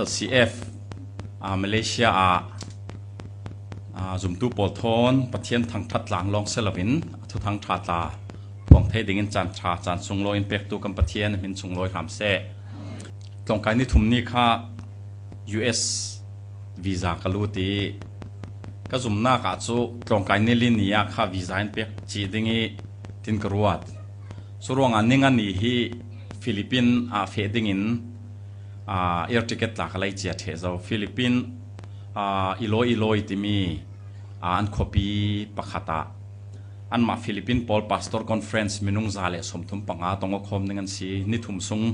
LCF Malaysia zum tu pol thon pathian thang that lang long selavin thu thang tha ta pong thei ding in chan tha chan sunglo in pek tu kam pathian min sungloi ham se tong kai ni thum ni kha US visa kaluti ka zum na ka chu tong kai ni lin ya kha visa in pek chi dingi tin karuat surong aninga ni hi Philippine fe ding in air ticket la khalai chia the zo Philippine iloi timi an copy pakhata an ma Philippine Paul Pastor Conference minung zale somthum panga tongo khom ningan si ni thum sung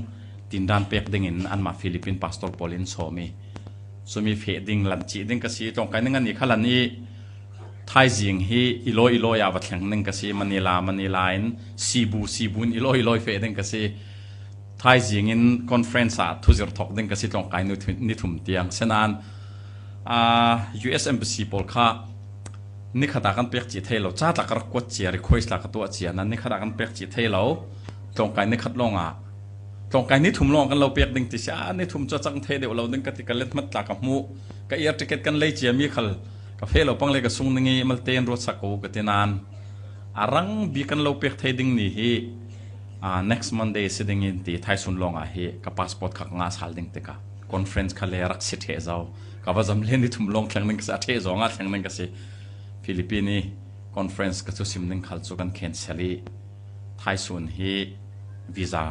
tindan pek dingin an ma Philippine Pastor Paulin somi fe ding lan chi ding ka si tong kai ningan ni khalan ni thai jing hi iloi ya wathlang ning ka si Manila in Cebu iloi fe ding ka si thai jing in conference thuzir thok ding ka si tong kai ni thum tiang senan US Embassy Paul kha ni khata kan pek chi thailo cha ta kar ko chi request la ka to chi nan ni khata kan pek chi thailo tong kai ni khat longa tong kai ni thum long kan lo pek ding ti sha ni thum cha chang the de lo ding ka ti ka let mat la ka mu ka air ticket kan lei chi mi khal ka fe lo pang le ka sung ningi mal ten ro sa ko ka ti nan arang bi kan lo pek thai ding ni hi next Monday sitting in the thai sun long hi ka passport khak nga sal ding te ka conference khale rak sit he zau ka wa jam le ni thum long thlang ning sa the zonga thlang ning ka si Philippine conference ka chu sim ning khal chu kan cancel thai sun hi visa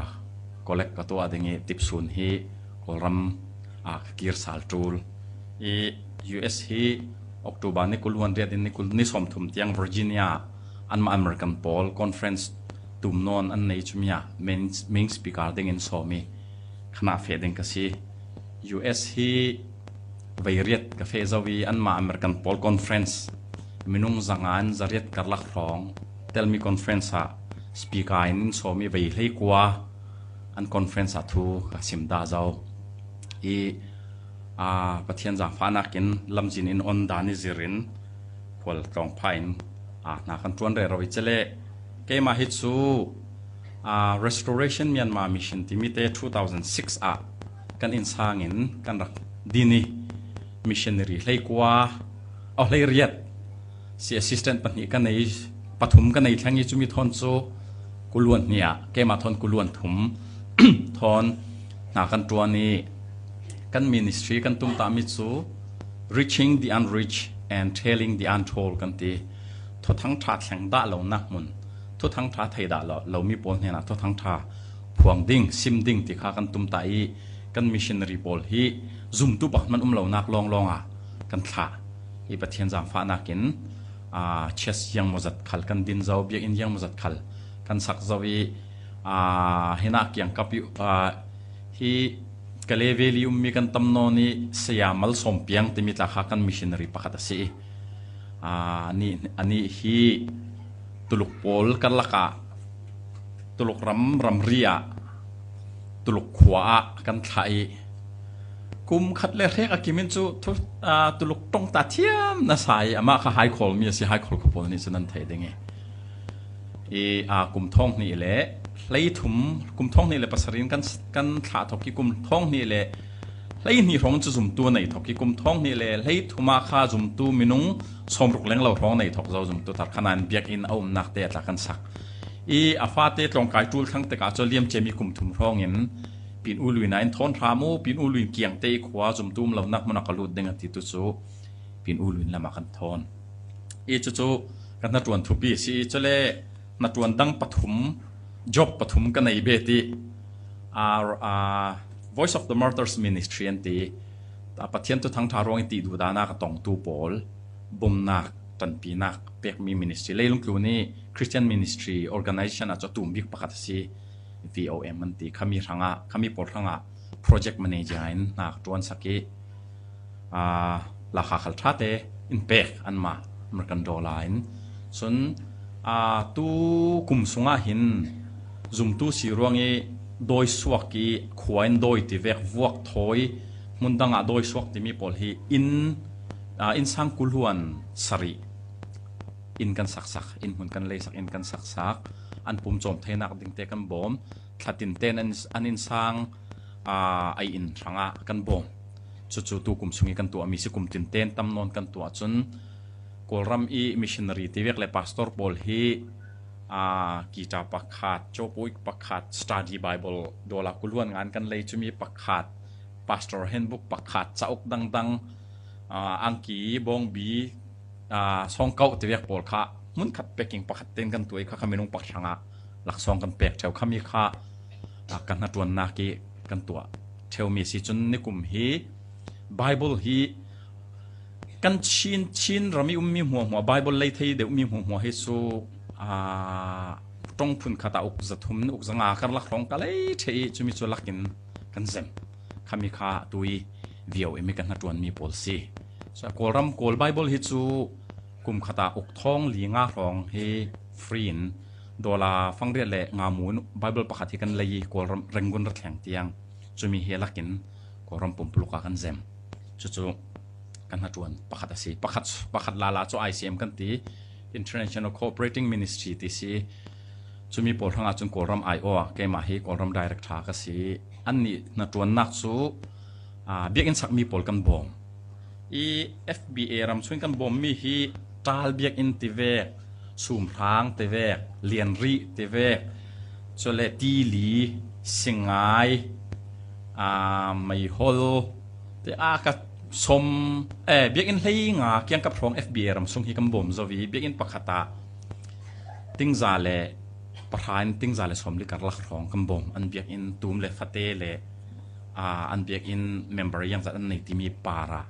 collect ka to adingi tip sun hi kolram kir sal tul US hi October ni kulwan ria din ni kul ni som thum tiang Virginia anma American Paul conference tum non an nei chumya main speaker ding in somi khana fe ding ka si US hi vairiat ka fe zawi anma American Paul conference minung zangan zariat karlak rong tell me conference speaker in somi vai hlei kwa an conference thu sim da zau pathian za fana kin lamjin in on dani zirin khol tong phain na kan tuan re roi chele ke ma hi chu restoration Myanmar mission timite 2006 kan in sangin kan rak dini missionary hlei kwa hlei riat si assistant pani kan nei pathum kan nei thangi chumi thon chu kulun nia ke ma thon kulun thum thon na kan tuani kan ministry kan tum ta mi chu reaching the unreached and telling the untold kan ti tho thang tha thlang da lo nak mun tho thang tha thai da lo mi pol hena tho thang tha phuang ding sim ding ti kha kan tum ta kan missionary pol hi zum tu ba man lo nak long kan tha hi pathian jam fa nakin chess yang mozat khal kan din zau biak in yang mozat khal kan sak zawi hena kyang kapi hi kaleveli mi kan tamno ni siyamal sompiang timit la kha kan missionary pakata si ani hi tuluk pol kan laka tuluk ram ria tuluk khwa kan thai kum khat le rek akimin chu tuluk tong ta thiam na sai ama kha hai khol mi si hai khol ko pol ni sanan thai dinge kum thong ni le lei thum kum thong ni le pasarin kan tha thoki kum thong ni le lei ni rong chu zum tu nei thoki kum thong ni le lei thuma kha zum tu minung somruk leng lo rong nei thok zo zum tu tar khanan biak in aum nak te ta kan sak afate tlong kai tul thang te ka cho liam chemi kum thum rong in pin uluin in thon thamu pin uluin kiang te khwa zum tum lo nak mona kalut denga ti tu chu pin uluin lama kan thon chu kan na tuan thupi si chole na tuan dang pathum job pathum kan nei beti Voice of the Martyrs Ministry anti pathian tu thang tharong ti du dana ka tong tu pol bomnak tan pinak pek mi ministry leilung kluni Christian Ministry Organization a chatum bik pakat si VOM anti khami por thanga project manager in nak tuan saki la kha khal thate in pek anma American dollar in sun tu kum sunga hin zum tu si rongi doi suaki khuain doi ti vek vuak thoi mundanga doi suak ti mi pol hi in sang kulhuan sari in kan saksak in mun kan leisak in kan saksak an pum chom thainak ding te kan bom thlatin ten an in sang ai in thanga kan bom chu tu kum sungi kan tua mi si kum tin ten tam non kan tua chun kolram i missionary tivek le pastor Paul hi kita pakhat chopuik pakhat study bible dola kulwan ngan kan lei chumi pakhat pastor handbook pakhat chauk dang angki bong bi song kau tivek Paul kha mun khat packing pakhat ten kan tuai kha khaminung pakhanga lak song kan pek cheu khami kha kan na tuan na ki kan tua theu mi si chun ni kum hi bible hi kan chin rami mi hua bible lei thei de mi hua hi su tong phun khata uk zathum uk zanga kar lak rong ka lei thei chumi chu lakin kan zem khami kha tui vio emi kan na tuan mi pol si so kolram kol bible hi chu kum khata uk thong linga rong hi free dola fangre le ngamun bible pakhathi kan lei kolram rengun ra thleng tiang chumi he lakin kolram pumpluka kan zem chu kan hatuan pakhat asi pakhat lala cho ICM kan ti International Cooperating Ministry ti si chumi pol hanga chun kolram IO ke ma hi kolram direct tha ka si anni na tuan nak chu biak in sak mi pol kan bom i FBA ram chun kan bom mi hi tal biak in ti ve sum rang te ve lian ri te ve chole ti li singai mai hol te ka som biak in hlei nga kyang kap rong FBA ram sung hi kam bom zo vi biak in pakhata tingza le pathain tingza le som li kar lak rong kam bom an biak in tum le fate le an biak in member yang zat an nei ti mi para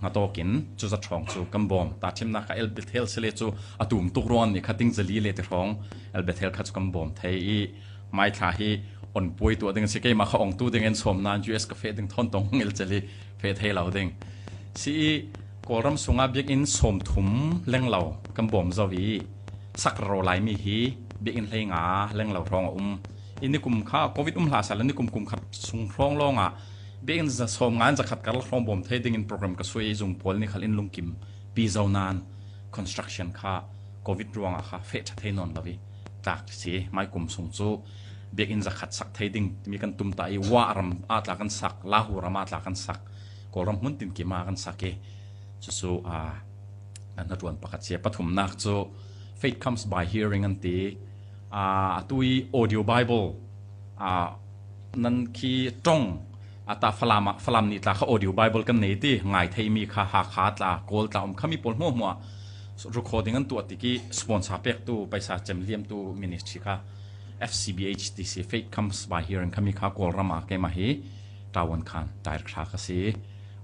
nga tokin chu za thong chu kam bom ta thim na ka el bethel sele chu atum tuk ron ni khating zali le te rong el bethel kha chu kam bom thei i mai tha hi on poi tu ding se ke ma kha ong tu ding en som nan US ka fe ding thon tong el chali fe thei lau ding si kolram sunga biak in som thum leng lau kam bom zawi sak ro lai mi hi biak in hlei nga leng lau rong ini kum kha covid hla sal ni kum khat sung rong longa biak in za som ngan za khat kar rong bom thei ding in program ka sui jung pol ni khal in lungkim pi zaunan construction kha covid ruanga kha fe tha thei non lawi tak si mai kum sung chu biak in za khat sak thei ding mi kan tum ta I wa ram atla kan sak la hu ram atla kan sak kolram mun tin ki ma kan sake chu an tuan pakhat che pathum nak chu faith comes by hearing anti tui audio bible nan ki tong ata falam ni tla kha audio bible kan nei ti ngai thei mi kha ha kha tla kol ta khami pol mo recording an tu atiki sponsor pek tu paisa chem liam tu ministry kha FCBHTC faith comes by hearing khami kha kolram a ke ma hi tawon khan direct kha ka si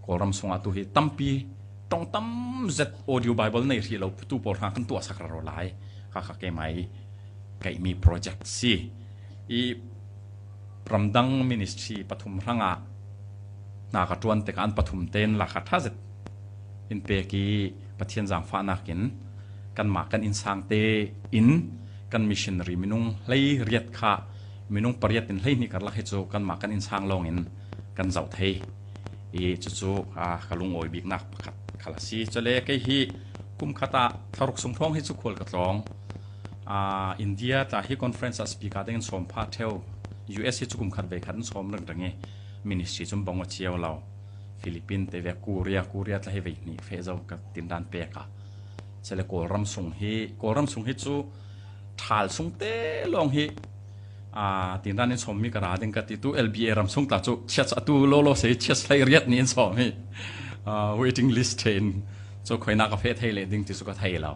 kolram sunga tu hi tampi tong tam zet audio bible nei ri lo tu por ha kan tu sakra ro lai kha ke mai kai mi project si I pramdang ministry pathum ranga na ka tuan te kan pathum ten la kha tha zet in pe ki pathian jang fa na kin kan ma kan in sang te in kan missionary minung hlei riat kha minung pariat in hlei ni kar la he chu kan ma kan in sang long in kan zau thei chu kalung oi bik nak pakhat khalasi chole ke hi kum khata tharuk sum thong hi chu khol ka tlong India ta hi conference as speaker ding som pha theu US hi chu kum khat ve khan som rang range ministry chum bangwa chiaw law Philippines te ve Korea tla he ve ni fe zo ka tin dan pe ka chele kolram sung hi chu thal sung te long hi tin dan in som mi kara ding ka ti tu LBA ram sung ta chu chats atu lo se chats lai riat ni in som hi waiting list chain so khoina ka fe thei le ding ti su ka thei law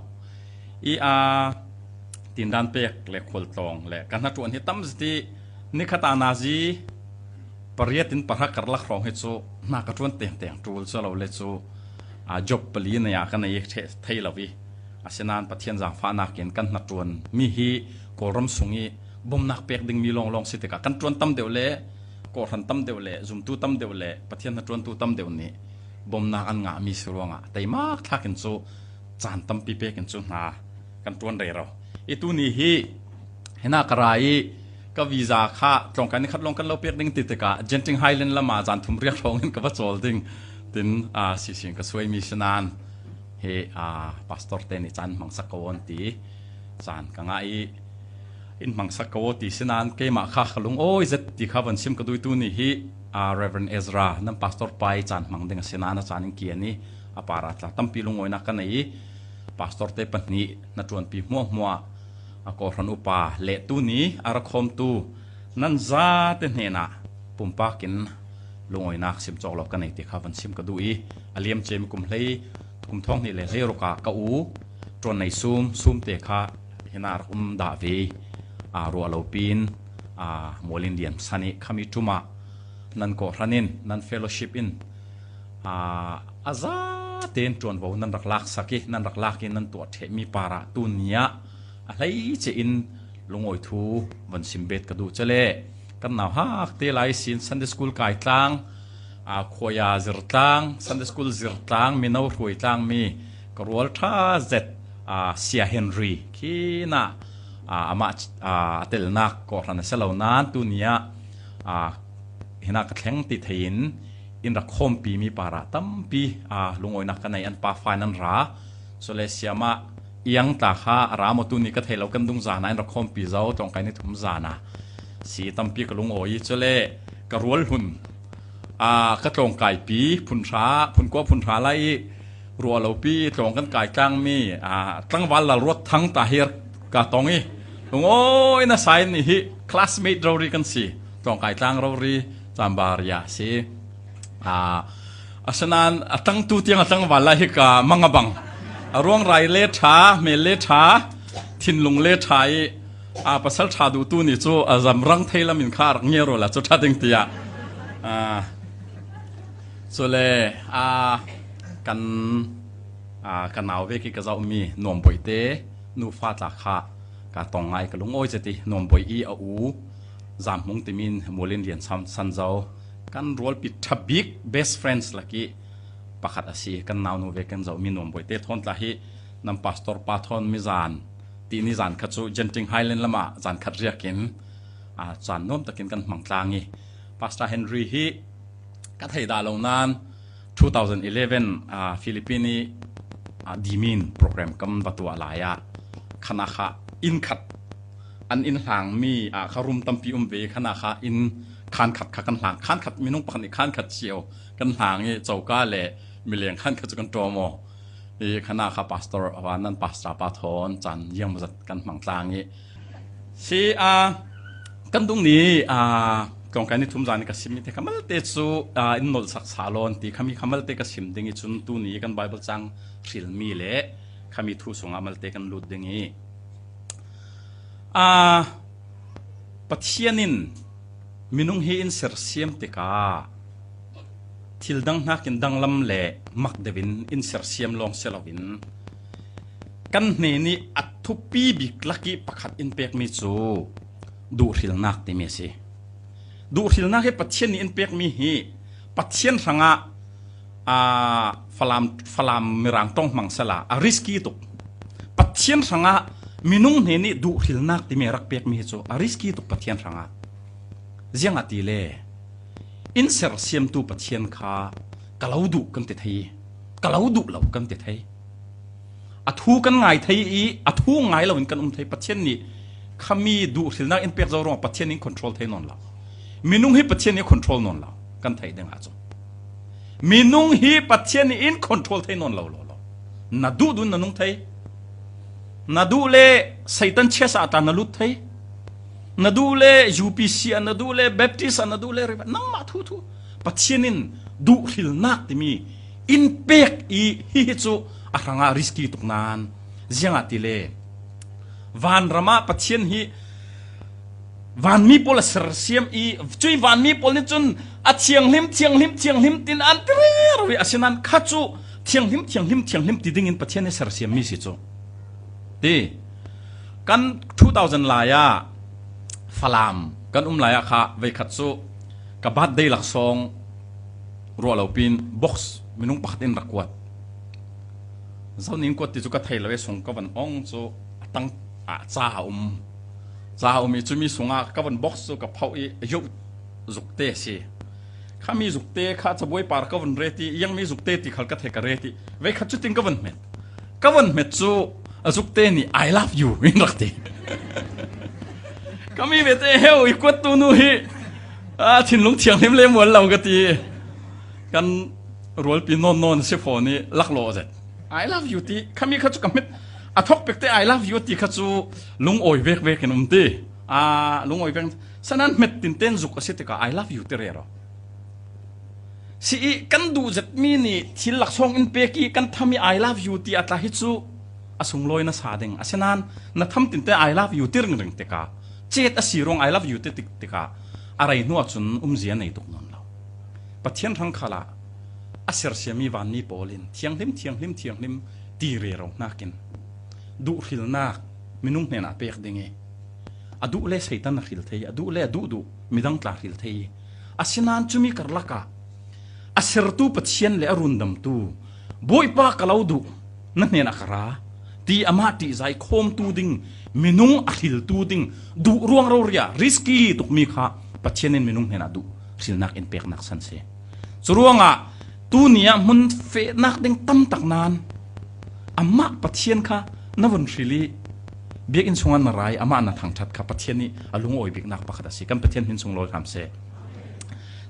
tin dan pek le khol tong le kan na tuan hi tam sti ni khata na ji pariatin parha karlak rong he chu na ka tuan teng tul chalo le chu job pali na ya kan ye thei lawi asinan pathian jang fa na ken kan na tuan mi hi kolram sungi bom nak pek ding mi long si te ka kan tuan tam deu le ko ran tam deu le zum tu tam deu le pathian na tuan tu tam deu ni bom na an nga mi suronga taimak thakin chu chan tam pi pe ken chu na kan tuan re ro itu ni hi hena karai ka visa kha tlong kan khat long kan lo pek ding ti te ka genting highland lama jan thum riak rong in ka ba chol ding tin si sing ka suai missionan he pastor te ni chan mang sakawon ti chan ka ngai in mang sakawo ti sinan ke ma kha khalung oi zet ti kha ban sim ka dui tu ni hi Reverend Ezra นั่น Pastor ไปจันมังเดงเสนานะจันนิงเกียนี่อปาราตละตั้มปีลุงโอยนักกันนี้ Pastor เตปันนี้นัดจวนปีมัวก็รันอุปาเละตู้นี้อารคมตู้นั่นซาเตนเฮนะปุ่มปากินลุงโอยนักซิมจอกหลอกกันนี้ที่ข้าวันซิมกระดูอีอเลียมเจมกุมเลยกุมท้องนี่เลยเลยรกากะอูจวนในซูมเตะข้าเฮนารุมดาวีรัวเหลาปีนโมลินเดียนสันนิขามิทุมานั่นก็รันินนั่นเฟลโลชิพอินอาซาเตนจวนว่านั่นรักลักสักินั่นรักลักอินนั่นตัวเทมีปาระตุนยะอะไรเจอินลุงโอยทูวันซิมเบตกระดูเจเล่กันหนาวฮักเตลัยสินซันเดสคูลไก่ตังขวายาซิรตังซันเดสคูลซิรตังมีนาวรวยตังมีกรัวลท่าเจ็ดเซียเฮนรีคีน่ะอามาเตลนักก็รันเซลาวนานตุเนียเห็นนักแข่งติดหินอินรักคมปีมีปาระตั้มปีลุงโอยนักกันในอันปาไฟนันราโซเลเซียมายังตาข้ารามตุนีก็เทเลกันดุงจานะอินรักคมปีเจ้าตรงกันในทุ่มจานะสีตั้มปีกับลุงโอยโซเลกรัวลหุ่นก็ตรงไก่ปีพุนช้าพุนกัวพุนช้าไล่รัวเหลาปีตรงกันไก่กลางมีตั้งวันละรถทั้งตาเฮียกะตรงนี้ลุงโอ้ยน่าใส่นี่ฮิคลาสเมทเราเรียกันสิตรงไก่ตั้งเราเรียจำบาริยาสิฉะนั้นตั้งตู้เตียงตั้งวันละฮิกะมังบังร่วงไรเลช้าเมเลช้าทินลุงเลช้าภาษาชาดูตู้นี่จูจำรังเทลมินคาร์เงี้ยรู้ละจูชาติงเตียส่วนเลยกันเอาเวกิกะจะมีนวมบอยเตนูฟาตาคากะตองไงกะลุงโอ้ยจะตีนวมบอยอีอูจามมุงติมินโมเลนเดียนสันเจ้ากันรัวปิดทับบิกเบสเฟรนด์ลักกี้ปะขัดอาศัยกันนาวนูเวกันเจ้ามีนวมบอยเตทอนละฮีนำพาสตอร์ปาทอนมิจานตีนิจานขัดจูเจนจิงไฮเลนละมาจานขัดเรียกินจานนวมตะกินกันมังตางีพาสตาเฮนรี่ฮีกัดให้ดาลงนาน2011ฟิลิปปินีดีมินโปรแกรมกำบัตัวลายขณะข้าอินขัดอันอินหางมีคารุมตัมปีเวขณะข้าอินคานขัดกันหางคานขัดมีนุ่งปนิคานขัดเชียวกันหางนี่เจ้าก้าเล่มีเลี้ยงคานขัดกันตัวมอนี่ขณะข้าพาสตอร์วันนั้นพาสตาปาทอนจันเยี่ยมมาจัดกันหมังตางนี่สิกันตรงนี้กองการนี้ทุ่มจานี่ก็สิมีแต่ขมัลเตจูอินโนสักสาลอนที่ขมีขมัลเตก็สิมดึงอีจุนตัวนี้กันไบเบิลจังสิลมีเล่ขมีทูสงอามัลเตกันลุดดึงอีปัจเจียนินมินุงเฮอินเซอร์เซียมติกาทิลดังนักอินดังลำเล่มักเดวินอินเซอร์เซียมลองเซลวินกันเนนี่อัตทุปีบิกลักกี้ปักขัดอินเปกมิจูดูทิลนักติเมซีดูทิลนักให้ปัจเจียนนี่อินเปกมีฮีปัจเจียนสังฟลามมิรังตองมังสลาริสกี้ตุกปัจเจียนสังมินุงเนนี่ดูทิลนักติเมรักเปกมีจูริสกี้ตุกปัจเจียนสังเจียงอติเล่อินเซอร์เซียมตูปัจเจียนข้ากะลาวดูกันเตทัยกะลาวดูเหล่ากันเตทัยอัทูกันไงไทยอัทูไงเราเห็นกันไทยปัจเจียนนี่ขามีดูทิลนักอินเปกจะรองปัจเจียนนี่คอนโทรลไทยนนละมินุงให้ปัจเจียนนี่คอนโทรลนนละกันไทยเด้งอาจจะมินุงให้ปัจเจียนนี่อินคอนโทรลไทยนนละนาดูนานุงไทยนาดูเล่ไซตันเชสอาตานาลุไทยนาดูเล่ยูพีซีนาดูเล่เบปติสนาดูเล่อะไรนั่งมาทุปัจเจียนินดูทิลนักที่มีอินเปกอีฮิจูอารังอาริสกี้ตุกนานเจียงอาติเล่วันรามาปัจเจียนฮีวันมีพลเสือเสียมอีช่วยวันมีพลนี่จนเชียงลิมตินอันเตอร์วิอาเซนันข้าจูเชียงลิมติดดิ่งปัจเจียนในเสือเสียมมีสิจูดีกัน2000ลายาฟลามกันลายค่ะเวคัตซูกับบัดเดลักซองรัวเหลาปินบ็อกซ์มินุงปักดินรักวัดเจ้านิ่งกวดที่จุกไทยเราไปส่งกับวันองจูตั้งจ้ามีจุมีส่งกับวันบ็อกซ์กับเผาอียุจุกเตะสิข้ามีจุกเตะข้าจะบวยปาร์กับวันเรติยังมีจุกเตะที่เขากระเทกเรติเวคัตจูติงกับวันเม็ดจูจุกเตะนี่ I love you อินรักตีก็มีเวทเฮลอีกวัดตัวนู้น ถิ่นลุงเถียงเล่มเล่มวันเราก็ตีกันรัวปีนนเสียพอนี่ลักโลเสร็จ I love you ตีข้ามีข้าจุกมิดทอกเป็กแต่ I love you ตีข้าจูลุงโอยเวกกันตีลุงโอยเวกฉะนั้นเม็ดตินเต้นจุกเสียติกา I love you ตีเรื่องสิกันดูจัดมีนี่ที่หลักช่องอินเปกีกันทำมี I love you ตีอัตราฮิตซูส่งลอยน่าสาดิงฉะนั้นนัทำตินเต้ I love you ตีเรื่องติกาเจ็ดสีรง I love you ตีติกาอะไรนัวจนเสียในตุกนนเราปัจเจียนทั้งขลาเสียเสียมีวันนี้โปลินเทียงลิมตีเรื่องนักกินดูหิลนักมินุ่งเนี่ยน่ะเปียกดิ่งดูเล่ใส่ตันนักหิลเทียดูเล่ดูมิดังตลาหิลเทียฉะนั้นจุมีกระลักเสียตูปัจเจียนเล่อรุนดำตูบอยปากเราดูนั่นเนี่ยนักราตีอามาตีใจโคมตูดิ่งมินุ่งหิลตูดิ่งดูร่วงเราเรียริสกี้ตุกมีค่ะปัจเจียนมินุ่งเนี่ยน่ะดูหิลนักอินเปียกนักสันเสสรวงตูเนี่ยมันเฟนักดิ่งตั้มตักนานอามาปัจเจียนค่ะนวันสิลีเบียกินสงวนมาไรอามาหน้าทางชัดค่ะปัจเจียนนี่ลุงโอยบิกนักปะขัดสิกันปัจเจียนหินสงลอยคำเส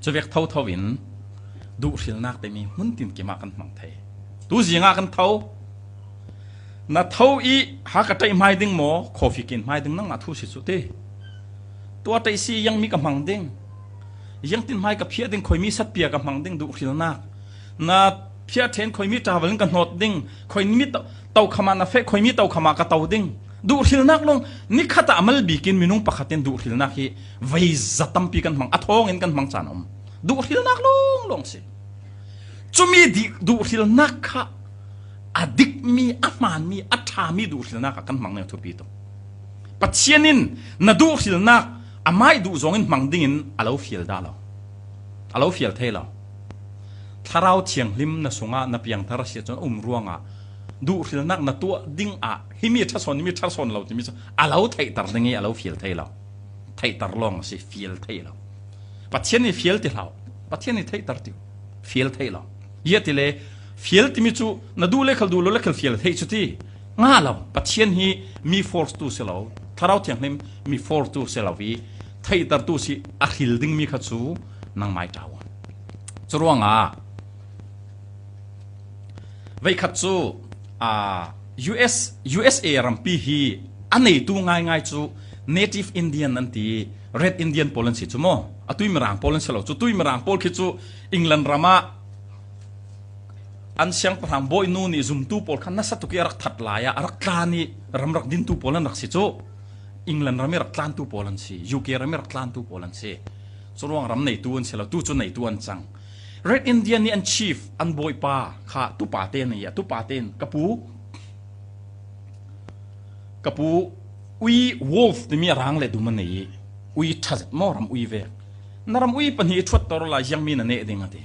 จะเวกเท่าวินดูสิลนักแต่มีมันตินกี่มากันมังไทยดูสิงากันเท่าน่าเท่าอีหากระใจไม่ดึงหมอคอฟิกินไม่ดึงนั่งอาทุสิสุดเตตัวใจซียังมีกำลังดึงยังตินไม่กับเพียดึงคอยมีสัตเปียกำลังดึงดูสิลนักน่าเพียเทนคอยมีตาวันกันหดดิ้งคอยมีเตาขมานาเฟคอยมีเตาขมากระเตาดิ้งดูหิลนักลงนี่ข้าตามัลบีกินมินุงปะขัดเต็นดูหิลนักฮีไว้จัดตั้มปีกันมังอัทองเงินกันมังจานอมดูหิลนักลงสิจุมีดีดูหิลนักค่ะอดิกมีอามันมีอัฐามีดูหิลนักกันมังเนี่ยทุบีโตปัจเจียนินน่ะดูหิลนักอาไม่ดูจงเงินมังดิ้งอาเลวฟิลดาเราอาเลวฟิลเทเราถ้าเราเทียงลิมนะสงะนับยังทาราเสียจนร่วงดูสิลนักนัตัวดิ้งฮิมีทัศนเราจะมีเราไทยตร์ดิ้งเราฟิลไทยเราไทยตร์ลองสิฟิลไทยเราปัจเจนี่ฟิลที่เราปัจเจนี่ไทยตร์ติวฟิลไทยเราเยอะที่เลยฟิลที่มีจูนัดูเล็กดูเล็กฟิลไทยจุดที่ง่าเราปัจเจนี่มีฟอร์สตูเสเราถ้าเราเทียงลิมมีฟอร์สตูเสเราวีไทยตร์ตูสิอาฮิลดิ้งมีขัดซูนังไม่เจ้าจะร่วงไว้ขัดจูUSA รัมปีฮีอันนี้ตัวง่ายจู Native Indian นั่นที Red Indian โพลันสิจูโมตุยมรังโพลันสิเราจูตุยมรังโพลคิดจูอังกฤษรามาอันเสียงประธานบอยนูนี่ซุ่มตูโพลขันนัสตุกีรักทัดลายรักลานี่รำรักดินตูโพลันรักสิจูอังกฤษรามีรักลานตูโพลันสิ UK รามีรักลานตูโพลันสิส่วนรำในตัวอันสิเราตูจูในตัวอันจังRed Indian นี่อัน chief อันบอยป้าข้าตุปาเตนนี่ตุปาเตนกระปูอุย wolf ที่มีรังเล็ดดูมันนี่อุยทัดมอรำอุยเวกนารำอุยปัญหาชดตลอดละยังมีนั่นเองดิ่งที่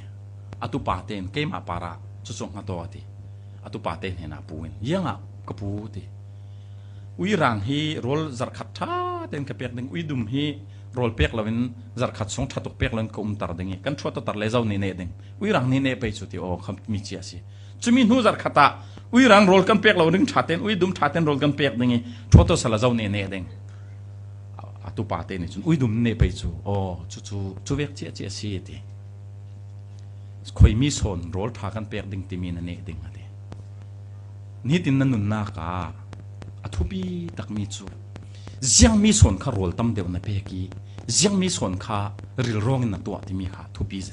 ตุปาเตนเกี่ยมาปาระสุสงหัตัวที่ตุปาเตนเห็นอาปูนยังกระปูที่อุยรังฮีโรลจักรขัดท่าเต็นกระเปียกดึงอุยดุมฮีโรลเปียกเราเป็นจักรขัดสงทัดตุกเปียกเราก็ตารดึงกันชดตารเลเจ้านี่เนดึงอุยรังนี่เนไปสุดที่โอ้คำมีเชียสิจะมีหูจักรขัดตาอุยรังโรลกันเปียกเราดึงชาเต็นอุยดุมชาเต็นโรลกันเปียกดึงชดตัวสละเจ้านี่เนดึงตุปาเตนนี่จุนอุยดุมเนไปจูโอ้จูเวกเชียสิที่คอยมีส่วนโรลทากันเปียกดึงที่มีนั่นเนดึงที่นี่ตินนั่นนุนนาคาทุบีตักมีจูยังมีส่วนข้าโรลตั้มเดียวในเปกียังมีส่วนข้าริลร้องในตัวที่มีข้าทุบีจ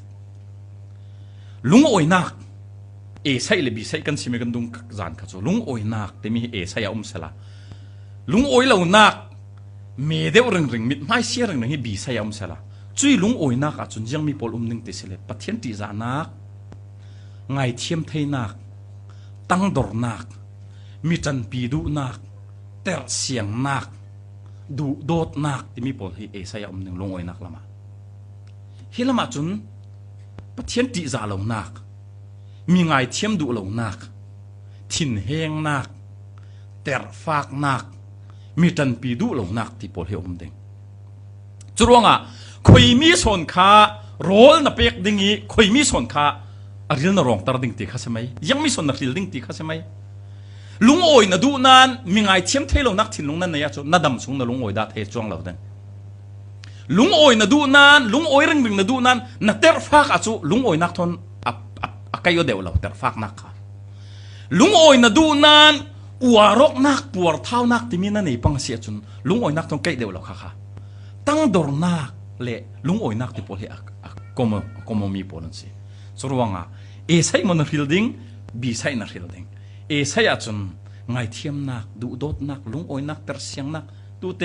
ลุงโอยนักใส่เลยบีใส่กันสิเมกันดุงจานข้าจูลุงโอยนักที่มีใส่สละลุงโอยเหล่านักเมเดวริงมิดไม่เสียริงให้บีใส่สละจุยลุงโอยนักจนยังมีปอลนึงติดเสลปะเทียนติจานักไงเทียมไทยนักตั้งดอร์นักมีจันปีดูนักแต่เสียงนักดูโดดนักที่มีปอลให้ใส่หนึ่งลงโอยนักละมาเฮละมาจุนปะเทียนติจาเหล่านักมีไงเทียมดูเหล่านักถิ่นแห้งนักแต่ฝากนักมีจันปีดูเหล่านักที่ปอลให้หนึ่งจุดว่าคุยมีส่วนข้าโรลนับเอกดิ่งอีคุยมีส่วนข้าอะไรนั่นรองตาดิ่งตีข้าใช่ไหมยังมีส่วนนักเรียนดิ่งตีข้าใช่ไหมลุงโอยน่ะดูนานมีไงเทียมเทลนักถิ่นลุงนั่นเนี่ยจุดนัดดำสูงน่ะลุงโอยดาเทจวงเหล่านั้น ลุงโอยนะดูนานลุงโอยเร่งนะดูนานนักเตะฟักอาจูลุงโอยนักทนกายเดียวเราเตะฟักนักค่ะลุงโอยนะดูนานอวารกนักปวดเท้านักที่มีนั่นเองปังเสียจนลุงโอยนักทนกายเดียวเราค่ะตั้งดอร์นักเละลุงโอยนักที่พอเละก็มมีพอนั่นสิสรุปว่าเอใช่มันฮิลดิ้งบีใช่นักฮิลดิ้งเอใช่อาจนไงเทียมนักดูดดนักลุงโอยนักเตอร์เสียงนักตูเต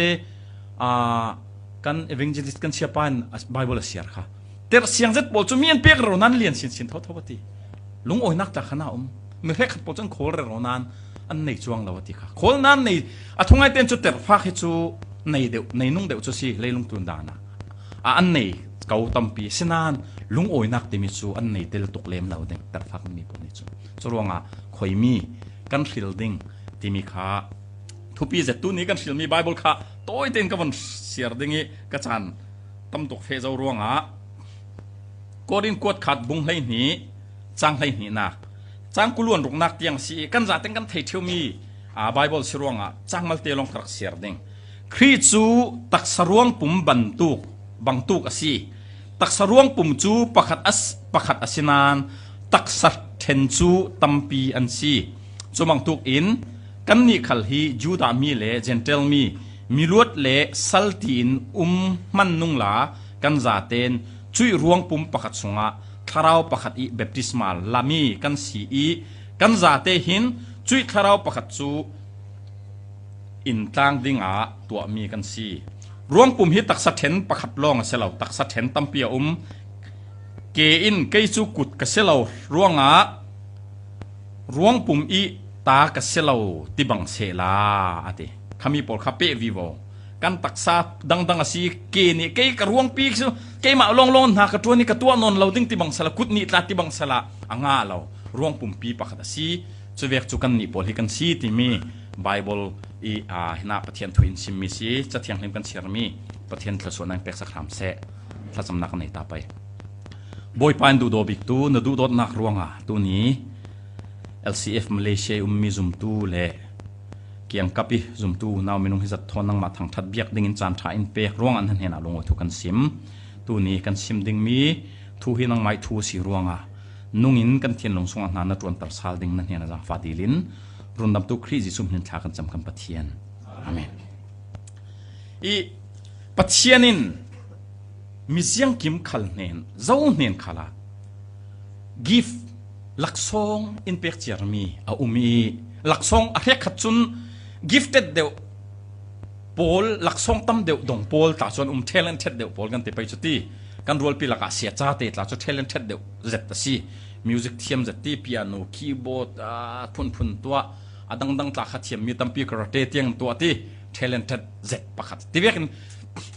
กันเอเวนเจลิสต์กันเชียร์ปานไบเบิลเสียร์ค่ะเตอร์เสียงเจ็ดปอลจุมีนเปียกเรานั้นเลียนสินเท่าปฏิลุงโอยนักจากขณะเมื่อแรกขัดปอลจนโคลเรานั้นอันในจวงเราติค่ะโคลนั้นในทงไงเต็นจุดเตอร์ฟ้าให้จูในเดียวในนุ่งเดียวจุสิเลยลุงตุนดานะอันในเก่าตั้มปีเสนานลุงโอยนักเต็มิจูอันในเตลตุกเลมเราเด็กเตอร์ฟ้ามีปนิจูสรุปว่าคอยมีกันฟิลดิ้งที่มีค่าทุกปีเจ็ดตัวนี้กันฟิลมีไบเบิลค่ะตัวเต็นกับวันเสียดิ้งนี้กระชันตั้มตกเฟซเอาร่วงก็รินกวดขัดบุงให้หนีจังให้หนีนะจังกุลวนรุกนักเตียงสีกันจะเต็งกันเที่ยวมีไบเบิลสิร่วงจังมัลเตลองตรักเสียดิ้งคริจูตักสรวงปุ่มบังตุกสิตักสรวงปุ่มจูประคัดอสินานตักสัตเทนจูตัมปีอันสีจูบังตุกอินกันนี่ขัลฮีจูดามีเล่เจนเทลมีลวดเล่สัลตีนมันนุงลากันจะเต็นจุยรวงปุ่มประคัดสงะทาราวประคัดอีเบปติสมาลามีกันสีอีกันจะเตหินจุยทาราวประคัดจูอินตังดิ่งตัวมีกันสีรวงปุ่มฮิตักสัตเห็นประคัดลองเสลาตักสัตเห็นตั้มเปียเกอินเกยจูกุดกเสลารวงรวงปุ่มอีตากเสลาติบังเสลาอะติขมีปอลคาเปวิโวกันตักซาดังสีเกนี่เกยกระรวงปีกซูเกยมาลองหากระตัวนี่กระตัวนนเราดิ้งติบังเสลากุดนี่ตาติบังเสลาอ่างเรารวงปุ่มปีประคัดสีจะเวกจุกันนี่ปอลฮิกันสีที่มีไบเบิลหน้าประเทศทวินซิมมิซีจะเทียงเล่นกันเชียร์มีประเทศทศนังเป็กสักคำเสะถ้าจำนักในตาไปบอยปานดูโดบิกตูนดูโดดนักรวงตัวนี้ LCF มาเลเซียมีซุมตูเล่เกียงกับปีซุมตูน่ามีนุ่งฮิจัดทอนนังมาทางทัดเบียกดิ่งจานถ่ายอินเป็กรวงอันนั้นเห็นลงไว้ทุกันซิมตัวนี้กันซิมดิ่งมีทูหินังไม้ทูสีรวงนุ่งอินกันเทียนลงสงฆ์นาตรวนตัดสาลดิ่งนั้นเห็นจะฟาดิลินรุนดับตุคริสซุมหินทากันจำกันปะเทียนอาเมนอีปะเทียนินมิเซียงกิมขัลเนนเจ้าเนนขัลากิฟลักซองอินเปกเจอร์มีมีลักซองอะไรขัดจุนกิฟเต็ดเดียวโพลลักซองตั้มเดียวดงโพลตาจนเทเลนเท็ดเดียวโพลกันเตไปจุดที่กันรัวปีลักเสียจ้าเตตาจนเทเลนเท็ดเดียวเจ็ดต่สิมิวสิกเทียมเจ็ดที่เปียโนคีย์บอร์ดพุ่นตัวดังตาขัดเทียมมีตั้มปีกระเตเตียงตัวที่เทเลนเท็ดเจ็ดประคัดที่เวกัน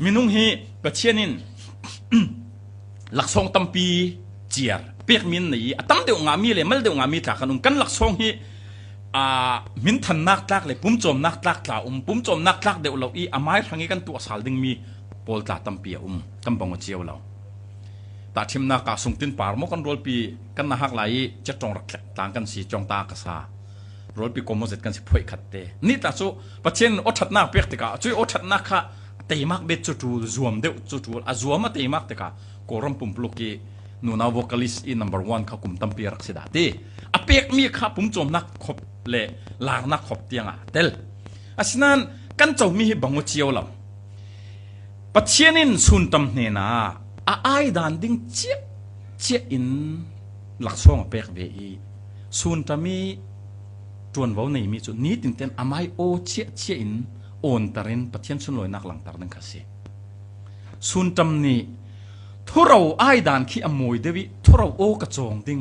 มินุงฮีปะเชียนินลักซองตั้มปีเจียร์เปียกมินนี่ตั้มเดียวงามีเลยไม่เดียวงามีตาขนุนกันลักซองฮีมินทันนักตักเลยปุ่มโจมนักตักตาปุ่มโจมนักตักเดียวเราไม้ทางนี้กันตัวสาลดึงมีโพลตาตั้มปีตั้มบังเจียวเราตาทิมนักส่งตินปาร์มกันรัวปีกันนักไหลจะจงรักต่างกันสีจงตากษารัวปีกมเสร็จกันสิพ่อยขัดเตนี่ตาสู้ประเทศอดทัดนักเปียกติกาช่วยอดทัดนักค่ะเตะมักเบ็ดจุดรวมเดียวจุดรวมมาเตะมักติกาโกรมปุ่มปลุกีนูนาวอคาลิสต์นัมเบอร์วันเขาคุมตั้มปีรักษาเตอเปียกมีข้าปุ่มโจมนักขบเล่ลางนักขบเตียงเตลอาฉะนั้นกันเจ้ามีบังวเจียวเราประเทศนินสุนตั้มเนนาไอ้ด่านดิ้งเจี๊ยอินหลักช่องเปกเวอีส่วนตามีจวนว่าในมีจุดนี้ติงเต็นอามายโอเจี๊ยอินโอนตารินปะเทียนสุนลอยนักหลังตารินคาเซส่วนตานี้ทุเราไอ้ด่านขี้อมวยเดวิทุเราโอกระจงดิ้ง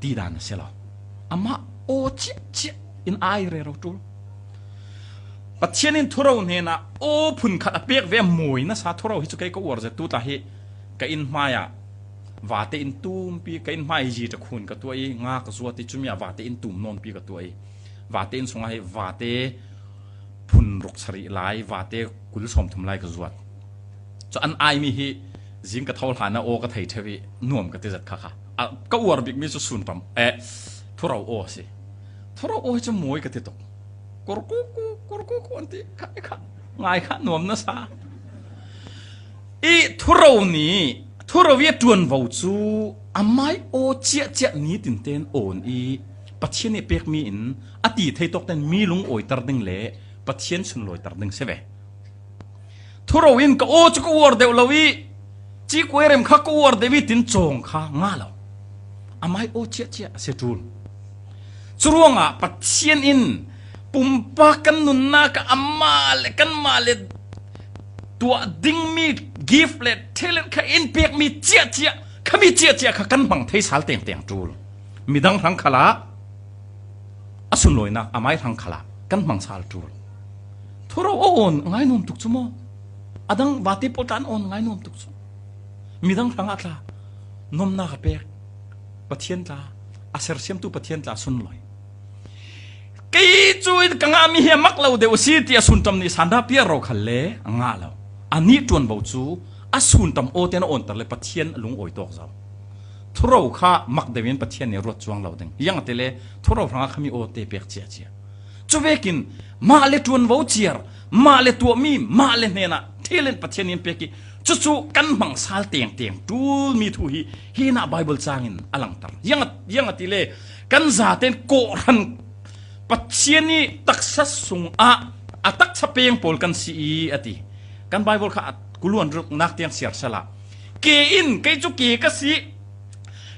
ตีด่านเสียแล้วอามาโอเจี๊ยอินไอเรเราจูปัจเจียนินทุเราเนี่ยนะโอ้พุ่นขัดเปียกเวมวยนะสาทุเราฮิจุกไอก็อวดจะตู้ตาเฮก็อินมายาวาเตอินตูมปีก็อินมายจีจะคุณกับตัวเองงากระสวติจุมีวาเตอินตูมนอนปีกับตัวเองวาเตอินสงไอวาเตพุ่นรุกสริไลวาเตกุลสมทำลายกระสวดจะอันไอมีฮิจิงกระทอลหานาโอก็ไทยเทวีน่วมก็ติดจัดค่ะก็อวดบิ๊กมีจุดศูนย์ปั๊มทุเราโอสิทุเราโอจะมวยก็ติดตกกรุกุอันที่ข้าง่ายข้าหนุ่มนะซา อีทุเรานี้ทุเราเวียจวนวูจูอามายโอเจียเจียนี้ตินเตนโอนอีปัจเจกเปียกมีอินอดีตให้ตกแต่มีลุงโอยตรดึงเละปัจเจกสุนลอยตรดึงเสวทุเราอินก็โอจุกวอร์เดวลวีจีกเวรมข้ากวอร์เดวิตินจงข้างาลาวอามายโอเจียเจียเสจูนจรวงอ่ะปัจเจกอินปุ่มปากันนุนนักอามาเลกันมาเลตัวดิ้งมีกิฟต์เลเทเลนข้าอินเปียกมีเจียเจียข้ามีเจียเจียข้ากันบังเทสาลเตียงเตียงจูลมีดังทั้งขลาอสุนลอยนะอามายทั้งขลากันบังสาลจูลทุเราโอนไงนุ่มตุกจุโมอดังวัติปตันโอนไงนุ่มตุกจุมีดังทั้งอัตลานมนาเปียกปะเทียนตาอาเซอร์เซียมตุปะเทียนตาสุนลอยกี่จุยกังอามีเฮมักเราเดวซีที่อสุนตำนิสันดาเปียเราขันเล่งาเราอันนี้จวนบ่าวจูอสุนตำโอเตนโอนตะเลปะเทียนลุงโอยตอกเจ้าทุเราข้ามักเดวินปะเทียนเนี่ยรถจวงเราดึงยังอัตเลทุเราพนักขมีโอเตเปียกเจียเจียจูเวกินมาเลจวนบ่าวเจียร์มาเลตัวมีมาเลเนน่ะเทเลนปะเทียนนี่เปียกจู่ๆกันบังสาลเตียงเตียงดูมีทุฮีน่าไบเบิลจางินอลังตรยังอัตเลกันซาเตนโกรันปัจเจียนี่ตักสัสุงอาตักสเปียงโพลกันสีอติกันไบเบิลข้ากุลวนรุกนักเตียงเสียสละเกอินเกจุเกกสี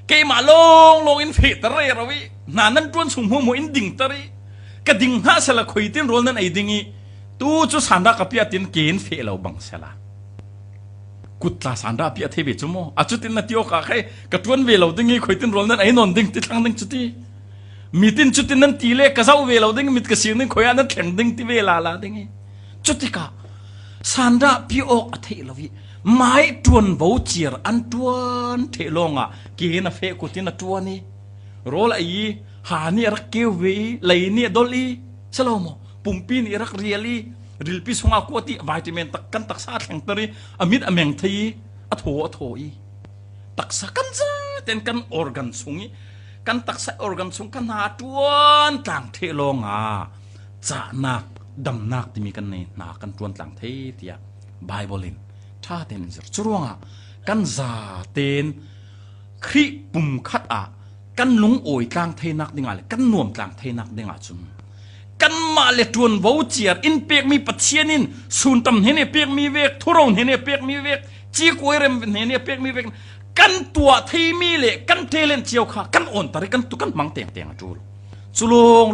เกมาลงอินเฟตเรรวินานันจวนสุงหัวมอินดิ่งตรีกระดิ่งห้าสละคุยตินโรนันไอดิ่งตูจุสันดากับพิอาตินเกอินเฟลาบังสละกุตลาสันดาพิอาเทบิจุโมอาจุตินนัติโอคาใครกระจวนเวลาดิ่งคุยตินโรนันไอนนดิ่งติดทางดิ่งจุติมีตินจุดตินนั้นตีเล็กกระเซ้าเวลาดึงมิดกระสีนึงขอยอันนั้นแข็งดึงที่เวลาละดึงจุดที่กะสันดาพี่ออกอัฐิลวิไม้จวนบ่าวเจียร์อันจวนเทลงอ่ะเกณฑ์เฟกุตินจวนนี่โรลไอหานี่รักเกวีไหลนี่ดอลลี่สโลโมปุ่มปีนี่รักเรียลี่ริลพิสงอากัวติวิตามินตักกันตักซาแข็งตรีอมิดอเมงทีอโถอีตักซากันซะเต็นกันออร์กันสุงกันตักใส่ออร์กันส่งกันหาจวนต่างเทลงจะนักดำนักที่มีกันเนี่ยนักกันจวนต่างเทเตียไบเบิลินท่าเต็นจรวงกันซาเต็นคริปุ่มขัดกันลุงโอยต่างเทนักดิ่งอะไรกันนวมต่างเทนักดิ่งจุนกันมาเลจวนวูเจียร์อินเปียกมีปัจเจียนินสุนตำเฮเนเปียกมีเวกทุรนเฮเนเปียกมีเวกจีกวยเรมเฮเนเปียกมีเวกกันตัวที่มีเละกันเทเลนเจียวค่ะกันอ่อนตาริกันตุกันมังเตียงเตียงจูลจุลง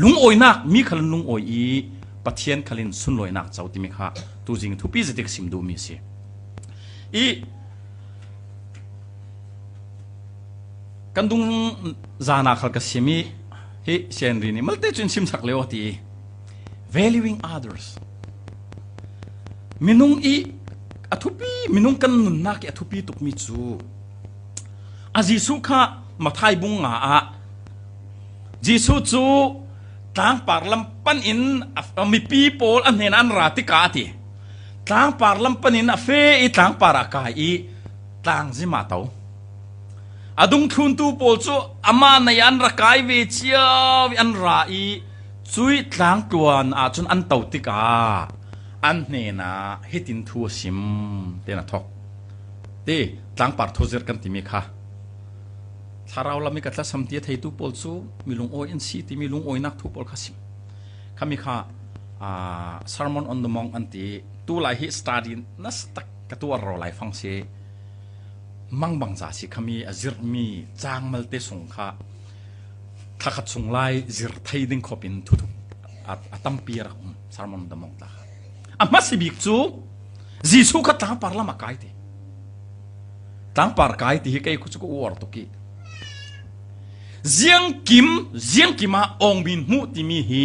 ลุงโอยนักมีขลันลุงโอยอีปัจเจียนขลินสุนลอยนักเจ้าติมิค่ะตูจิงทุปีจะเด็กสิมดูมีเสียอีกันดุงจานาขลักสิมีเฮ้เชนรีนี่มัลเตจุนซิมสักเลวตี valuing others มินุงอีอทุปีมินุงกันนุนนักอทุปีตุกมิจูอาจิสุข้ามาไทยบุงจิสุจูต่างปากลำปันอินมีปีโปลอันเห็นอันราติกาติต่างปากลำปันอินเฟอีต่างปากกายอีต่างจิมาเตาอดุงทุนตูโปลจูอามาในอันรักายเวเชียอันราอีจุยต่างกวนจนอันเตาติกาอันเนน่ะฮิตินทัวซิมเตนะทอกเตต่างปาร์ทโซเซอร์กันที่มีค่ะถ้าเราละมีกัตละสัมเตียไทยตูปอลซูมีลุงโอเอ็นซีที่มีลุงโอนักทูปอลคาซิมข้ามีค่ะsermon on the mount อันที่ตัวไลฮิสตาดินนัสตักกตัวเราไลฟังเสมังบังจ่าสิข้ามีจิรมีจางมัลเตสงค่ะถ้าขัดสงไลจิรไทยดึงขบินทุกตั้มปีรักsermon on the mount ละอามาสิบิกจูจิสุขัดต่างปาร์ละมาไกด์ต่างปาร์ไกด์ที่ให้ใครคุชกูอวร์ตุกีเจียงกิมองบินมุติมีฮี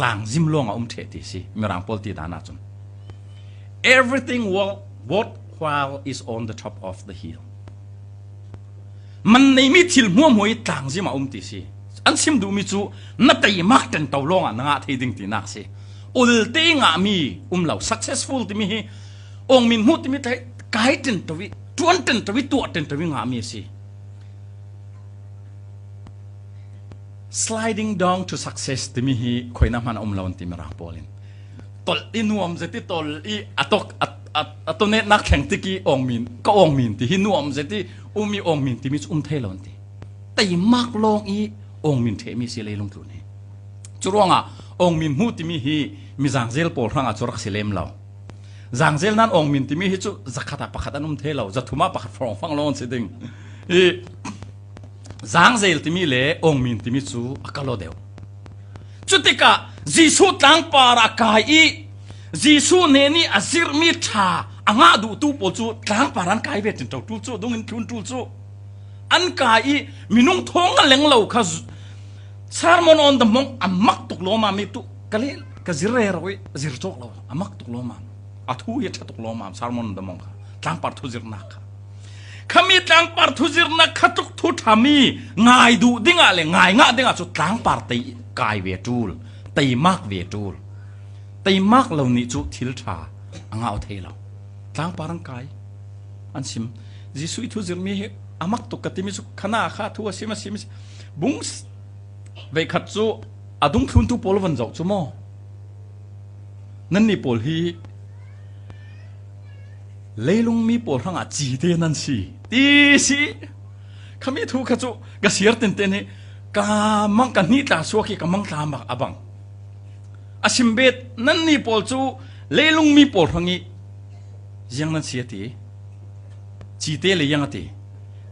ต่างจิมลงเทติสิมีรังพอลตีดานาจุน everything worthwhile is on the top of the hill มันในมิถิลมัวมวยต่างจิมาติสิอันซิมดูมิจูนัตยมักเต็นเตาลงนางที่ดิ่งตีนักสิอุลตีงามีเหล่า successful ที่มีองมินมุติมีไทยไกด์เต็นตวิจวนเต็นตวิตัวเต็นตวิงามีสิsliding down to success ที่มีคอยน้ำมันลาวันที่มีรังพอลินตอลอินวมจะที่ตอลอี ตัวนี้นักแข่งตะกี้องมินก็องมินที่หินวมเสร็จที่มีองมินที่มีเทลอนที่แต่มักลงอีองมินเทมีสิเลยลงทุนนี่จุดว่าองมินหูที่มีจางเซลปอลรังจุรักสิเลมเราจางเซลนั้นองมินที่มีจุจักขัดปะขัดนุ่มเทเราจะทุ่มปะขัดฟังลงสิดึงจางเซลที่มีเล่องมินที่มีจูอักลอเดียวจุดที่กะจิสุตังปารักายจิสุเนนี่อาศิรมิชาอ่างดูตูปจูตังปารันกายเวทินตูจูดงอินทุนตูจูอันกายมินุงทองกันเล็งเหล่าข้าสารมนอนดมงอามักตุกโลมามิตุกะเลกะจิเรรวยจิรโจกเราอามักตุกโลมาอัทุยะตุกโลมาสารมนดมงค่ะตังปาร์ทุจิรนักขมิตังปาร์ทุจิรนักขัดตุกทุทามีง่ายดูดิ้งอะไรง่ายงะดิ้งจุดตังปาร์ตีกายเวทูลตีมากเวทูลตีมากเหล่านี้จุทิลชาอ่างเอาเทเราตังปารังกายอันซิมจิสุยทุจิรมีอามักตุกติมิจุขนาข้าทัวซิมาซิมบุ้งเวขัดจูอดุงทุนตุปอลวันจอกจูโมนั่นนี่ปอลฮีเลยลุงมีปอลหังอาจีเตนันสิตีสิขมิทุขัดจูกษีร์เต็นเต็นนี่กามังกันนี่ตาสวกีกามังตามักอบังอาชิมเบตนั่นนี่ปอลจูเลยลุงมีปอลหังอียังนั่นเสียตีจีเตเลยยังตี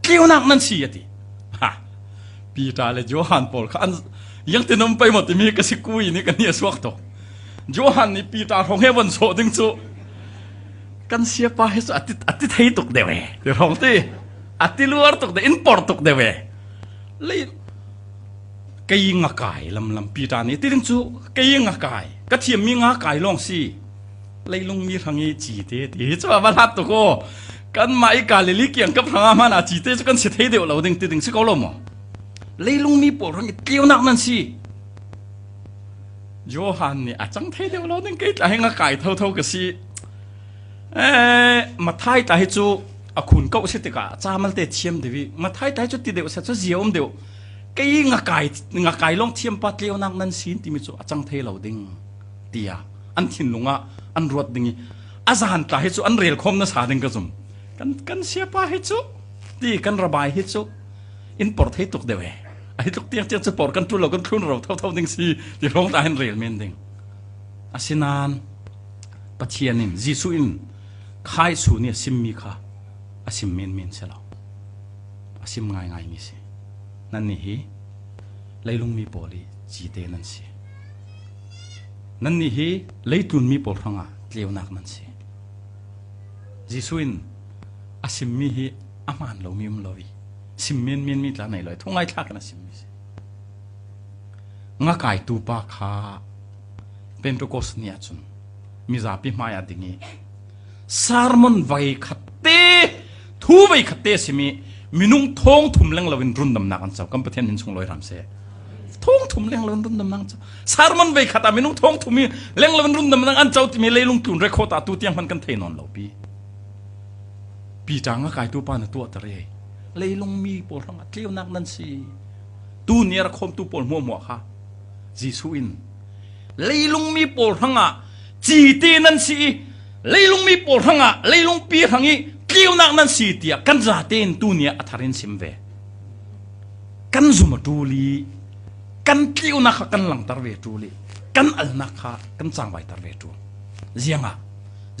เกี่ยวนักนั่นเสียตีฮะปีตาเลยโจฮันปอลขันยังติดนมไปหมดที่มีกสิกุยนี่กันเนี่ยสวกตกโจฮันนี่ปีตาของเฮวันโซดึงจูกันเสียไปให้สุอติไทยตกเดวเดี๋ยวของที่อติลัวตกเดอินพอร์ตตกเดวเลยกยิงงากายลำปีตานี่ติดึงจูกยิงงากายก็เทียมมีงากายลองสิเลยลุงมีทางนี้จีเตที่จะมาทัดตัวก็กันมาอีกาเลยลิเกียงกับทางอามันอาจีเตจะกันเสียไทยเดียวเราดึงสิเขาล้มเลยลุงมีปวดรังเกี่ยวนักนั่นสิโยฮันนี่อาจังเทเดียวเราเนี่ยก็จะให้งาไก่เท่ากันสิมาไทยแต่ให้จูคุณก็สิติกาจามันเตะเทียมเดียวมาไทยแต่จูติเดียวเสร็จจะเสียวเดียวก็ยิ่งงาไก่ลงเทียมปัดเกี่ยวนักนั่นสิที่มีจูอาจังเทเราดึงเตียอันทิ้งลงอันรวดดึงอาจารย์แต่ให้จูอันเรียลคมน่าสาดึงกระซุมกันเสียไปให้จูตีกันระบายให้จูอินพอร์ตให้ตกเดียวไอ้ทุกเตียงจะปอดกันทุนเรากันทุนเราเท่าดิ่งสิที่ร้องตายเรียลเมนดิ่งอาศินานปัจเจียนินจิสุอินขายสูเนี่ยซิมมีค่ะอาศิมเมนเสลาอาศิมง่ายมีสินั่นนี่ฮีเลยลุงมีปอลีจีเตนั่นสินั่นนี่ฮีเลยตุนมีปอลรังอ่ะเลี้ยวนักนั่นสิจิสุอินอาศิมมีฮีอามันเรามีลอยสิมเมียนมีตาไหนเลยทุ่งไอ้ทักนะสิมิสิงาไก่ตูปาคาเป็นตัวกสเนียจุนมิจาปิมายาดิงีสารมันไว้ขัดเตทูไว้ขัดเตสิมินุงทองทุ่มเล่งเราเป็นรุ่นดำนักอันเจ้ากัมพูชาหินชงลอยรำเสทองทุ่มเล่งเราเป็นรุ่นดำนักเจ้าสารมันไว้ขัดมินุงทองทุ่มเล่งเราเป็นรุ่นดำนักอันเจ้าที่มีเลยลุงตุนเรคโคตาตูเตียงพันกันเทนอนเราปีจางงาไก่ตูปานตัวตะเรยเลยลงมีปวดหัวเลี้ยวนักนั่นสิตูเนี่ยระคมตูปวดหัวค่ะจิสุอินเลยลงมีปวดหัวจีตีนั่นสิเลยลงมีปวดหัวเลยลงปีหังอีเลี้ยวนักนั่นสิเตียกันจะเต้นตูเนี่ยอัธรินสิมเวกันซุมาตูลีกันเลี้ยวนักกันหลังตาเวตูลีกันอัลนักกันจางไว้ตาเวตูเจียง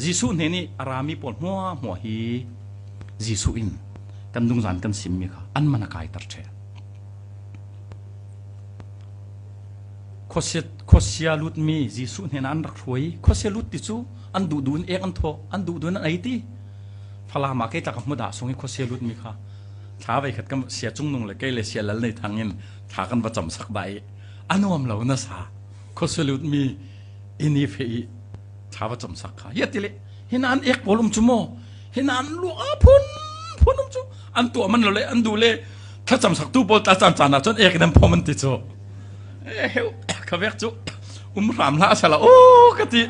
จิสุเนี่ยนี่อารามีปวดหัวฮีจิสุอินกันดุงจานกันสิมมีค่ะอันมันกายตัดเชโคเสียลุดมีจิสุเห็นอันรักรวยโคเสียลุดติจูอันดูดูนเอกอันโทอันดูดูนั่นไอ้ที่พลามาเกตกับมุดาส่งให้โคเสียลุดมีค่ะท้าไปขัดกันเสียจุงนงเลยเกเลยเสียแล้วในทางเงินท้ากันประจำสักใบอันนู้นเราเนื้อสาโคเสียลุดมีอินีเฟยท้าประจำสักค่ะเยติเลยเห็นอันเอกบอลมจุโมเห็นอันลูกพุนน้ำจูอันตัวมันเลยอันดูเลยถ้าจำสักตู้บอลตาจานจนเอกนั่นพอมันติดจูเฮ้ยเขาเวกจูรามละใช่ละโอ้กะทิ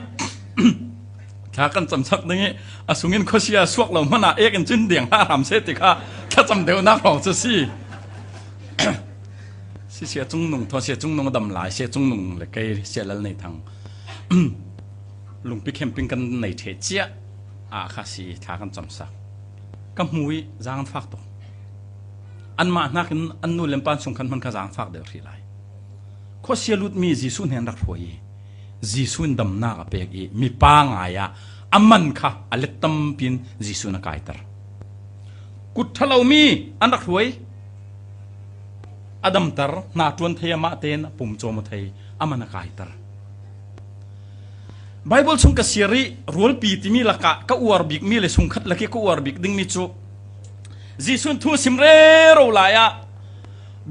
ถ้ากันจำสักนี้อาสุงินเขาเชียสวกเรามันเอกกันจุนเดียงห้ารำเสติค่ะถ้าจำเดียวนักหลอกจะสิเสียจุงนุ่งทอเสียจุงนุ่งดำลายเสียจุงนุ่งเลยเกยเสียแล้วในทางลุงไปแคมปิ้งกันในเทเจีย ข้าสีทากันจำสักก็มวยจางฟักตัวอันมานักอันนู้นเล่มปานสงคันมันก็จางฟักเดือดที่ไรข้อเสียลุดมีจีสุนเห็นรักถวยจีสุนดำหน้ากับเปกมีปางไงอะอามันค่ะอเล็ดตั้มปินจีสุนกายตร์กุดทะเลมีอันรักถวยอดัมตร์นาจวนเทียมาเตนปุ่มโจมเทียอามันกายตร์ไบเบิลส่งกษีรีรัวปีที่มีลักกะอวร์บิกมีเลยส่งขัดลักกะอวร์บิกดึงมิจูจีสุนทูสิมเร่เราลายะ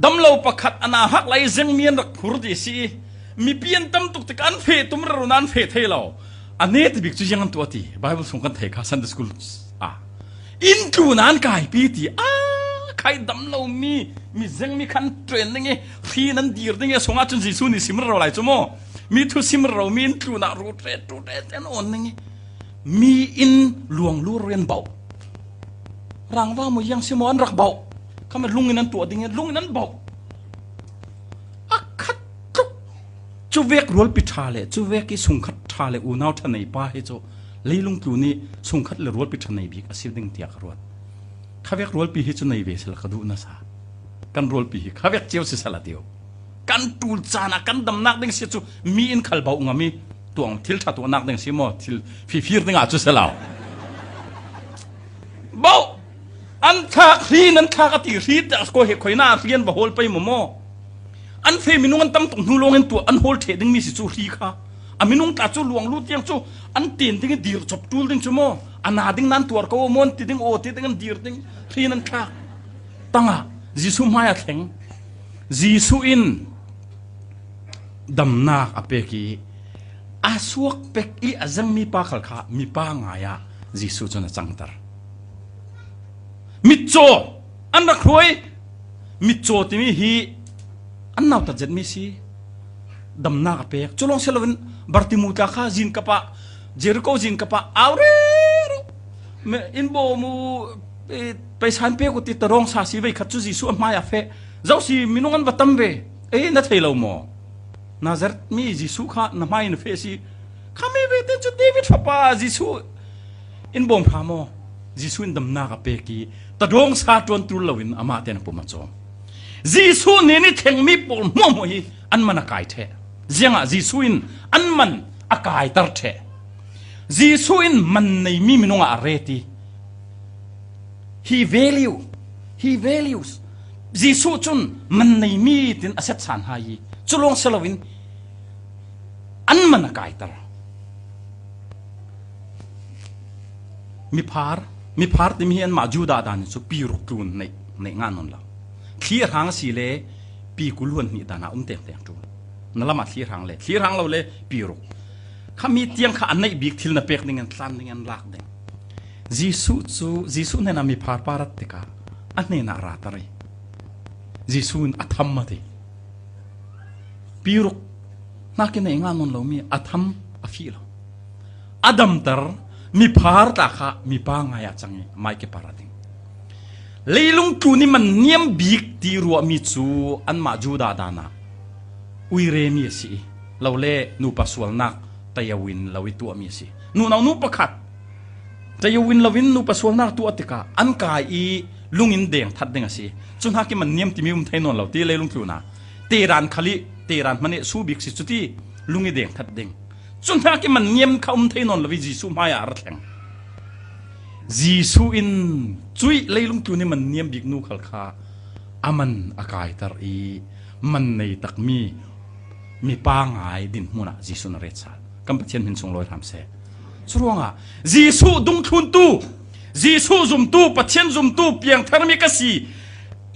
ดำเราประคัดอนาหักไหลเซงเมียนรักพูดดีสิมีเพียนตั้มตุกตะกันเฟตุมเรานันเฟเทเราอันนี้ที่บิกจูยังตัวที่ไบเบิลส่งกันเทคาซันเดสกุลอินทูนันกายปีที่ใครดำเรามีเซงมีคันเทรนนิ่งฟีนันดีร์นิ่งส่งอาจารย์จีสุนิสิมเราไหลจุโมมีทุสิมเรามีอินทูนารูเตรเตนอนนิ่งมีอินหลวงลู่เรียนเบารังว่ามันยังสิมอนรักเบาข้ามันลุงนั้นตัวดิ่งลุงนั้นเบาอักขัดจุจูเวกรัวปิดทาเลจูเวกที่สุงขัดทาเลอูน่าทันในป้าให้โจเลยลุงตัวนี้สุงขัดเลยรัวปิดทันในบิ๊กอาศัยดิ่งเตียกรัวข้าเวกรัวปีให้โจในเวสละกดูน่าซากันรัวปีข้าเวกเจียวสิสละเดียวกันตูลจานะกันดำนักดิ่งเสียจูมีอินขัลเบางามีตัวทิลทัดตัวนักดิ่งเสียโมทิลฟีร์ดิ่งอาจูเสลาวเบาอันทักรีนั้นทักติรีแต่ก็เห็นข่อยหน้าเรียนบ่โหลไปหม่ออันเฟมินุงอันตั้มตรงหูลงเห็นตัวอันโหลเทดึงมีสิจูรีค่ะอันมินุงตาจูหลวงลู่เตียงจูอันตีนดึงดีร์จบจูลดึงจูโมอันนาดึงนั้นตัวก็มอนติดึงโอติดึงดีร์ดึงรีนั้นทักตั้งอ่ะจิสุมาอยากแข็งจิสุอินดำนักอเปกีอาสวกเปกีอาจังมีปากขลขามีปางายะจิสุจนจังตร์มิโจอันรักรวยมิโจที่มีฮีอันน่าตัดจัดมิซีดำนากับเปียกจุลองเซลวินบาร์ติมูตาข้าจินกับปะเจริโกจินกับปะเอาเร่อินโบมูไปสันเปียกติดตรองซาซีไปขัดจุจิสุมาอยากเฟะเจ้าสิมินุงันบัตตัมเบนัทเฮลโมนาซาร์มีจิสุข้าน้ำไม่นเฟซีข้าไม่เวทจุดเดวิดฟ้าป้าจิสุอินโบมพามโมจิสุอินดำนากับเปียกีตรองซาจวนตุลวินอามาเตนปุ่มจอมจิสุนี่เทงมีปนมัวมัวฮีอันมันอากายเทเจียงอ่ะจิสุอินอันมันอากายตัดเทจิสุอินมันในมีมินุงอะไรตี he values จิสุจุนมันในมีตินอาเซตสันหายจุลองเซลวินอันมันอากายตัดมีพาร์ที่มีอันมาจูดาดานิสุปีรุกตุนในงานนั่นละขี้หางสีเล่ปีกุลวนนี่ดานาเตียงจูนั่นละมาขี้หางเราเล่ปีรุกข้ามีเตียงข้าอันในบิ๊กทิลนับเป็กนี่เงินสั้นนี่เงินลักเด้งจิสุเนี่ยนามีพาร์ปารัตติกาอันนี้น่ารักอะไรจิสุนอัธรรมมาดิปีรุกนักกินในงานนั่นเรามีอัธรรมอฟีลอดัมตร์มีพาร์ตาข้ามีปางายจังไม่เก็บปาราดิงเลยลุงตูนี่มันเนียมบิ๊กตีรัวมีจูอันมาจูดาดานาอุยเรมีสิเราเล่นูปัสวลนักตยวินเราวิตัวมีสินูนานูประคัดตยวินเราวินนูปัสวลนักตัวติกาอันกายลุงอินเดียงทัดเด้งสิจนหากิมันเนียมที่มีมุมไทยนนเราตีเลยลุงตูน่ะเตรันขลิเตรันมันเนี่ยสู้บิ๊กสิจุดที่ลุงอินเดียงทัดเด้งจนถ้ากิมันเงียบเขาไม่นอนเลยจิสุมาอยากรักแข่งจิสุอินจุยเลยลุงตัวนี้มันเงียบบิ๊กนูขัลขาอามันอากายตารีมันในตักมีปางไอดินมุนะจิสุนเรศาคำพูดเช่นหินทรงลอยทำเสสรวงอ่ะจิสุดุงทุนตูจิสุซุมตูปัจเจนซุมตูเพียงเทอร์มิกสี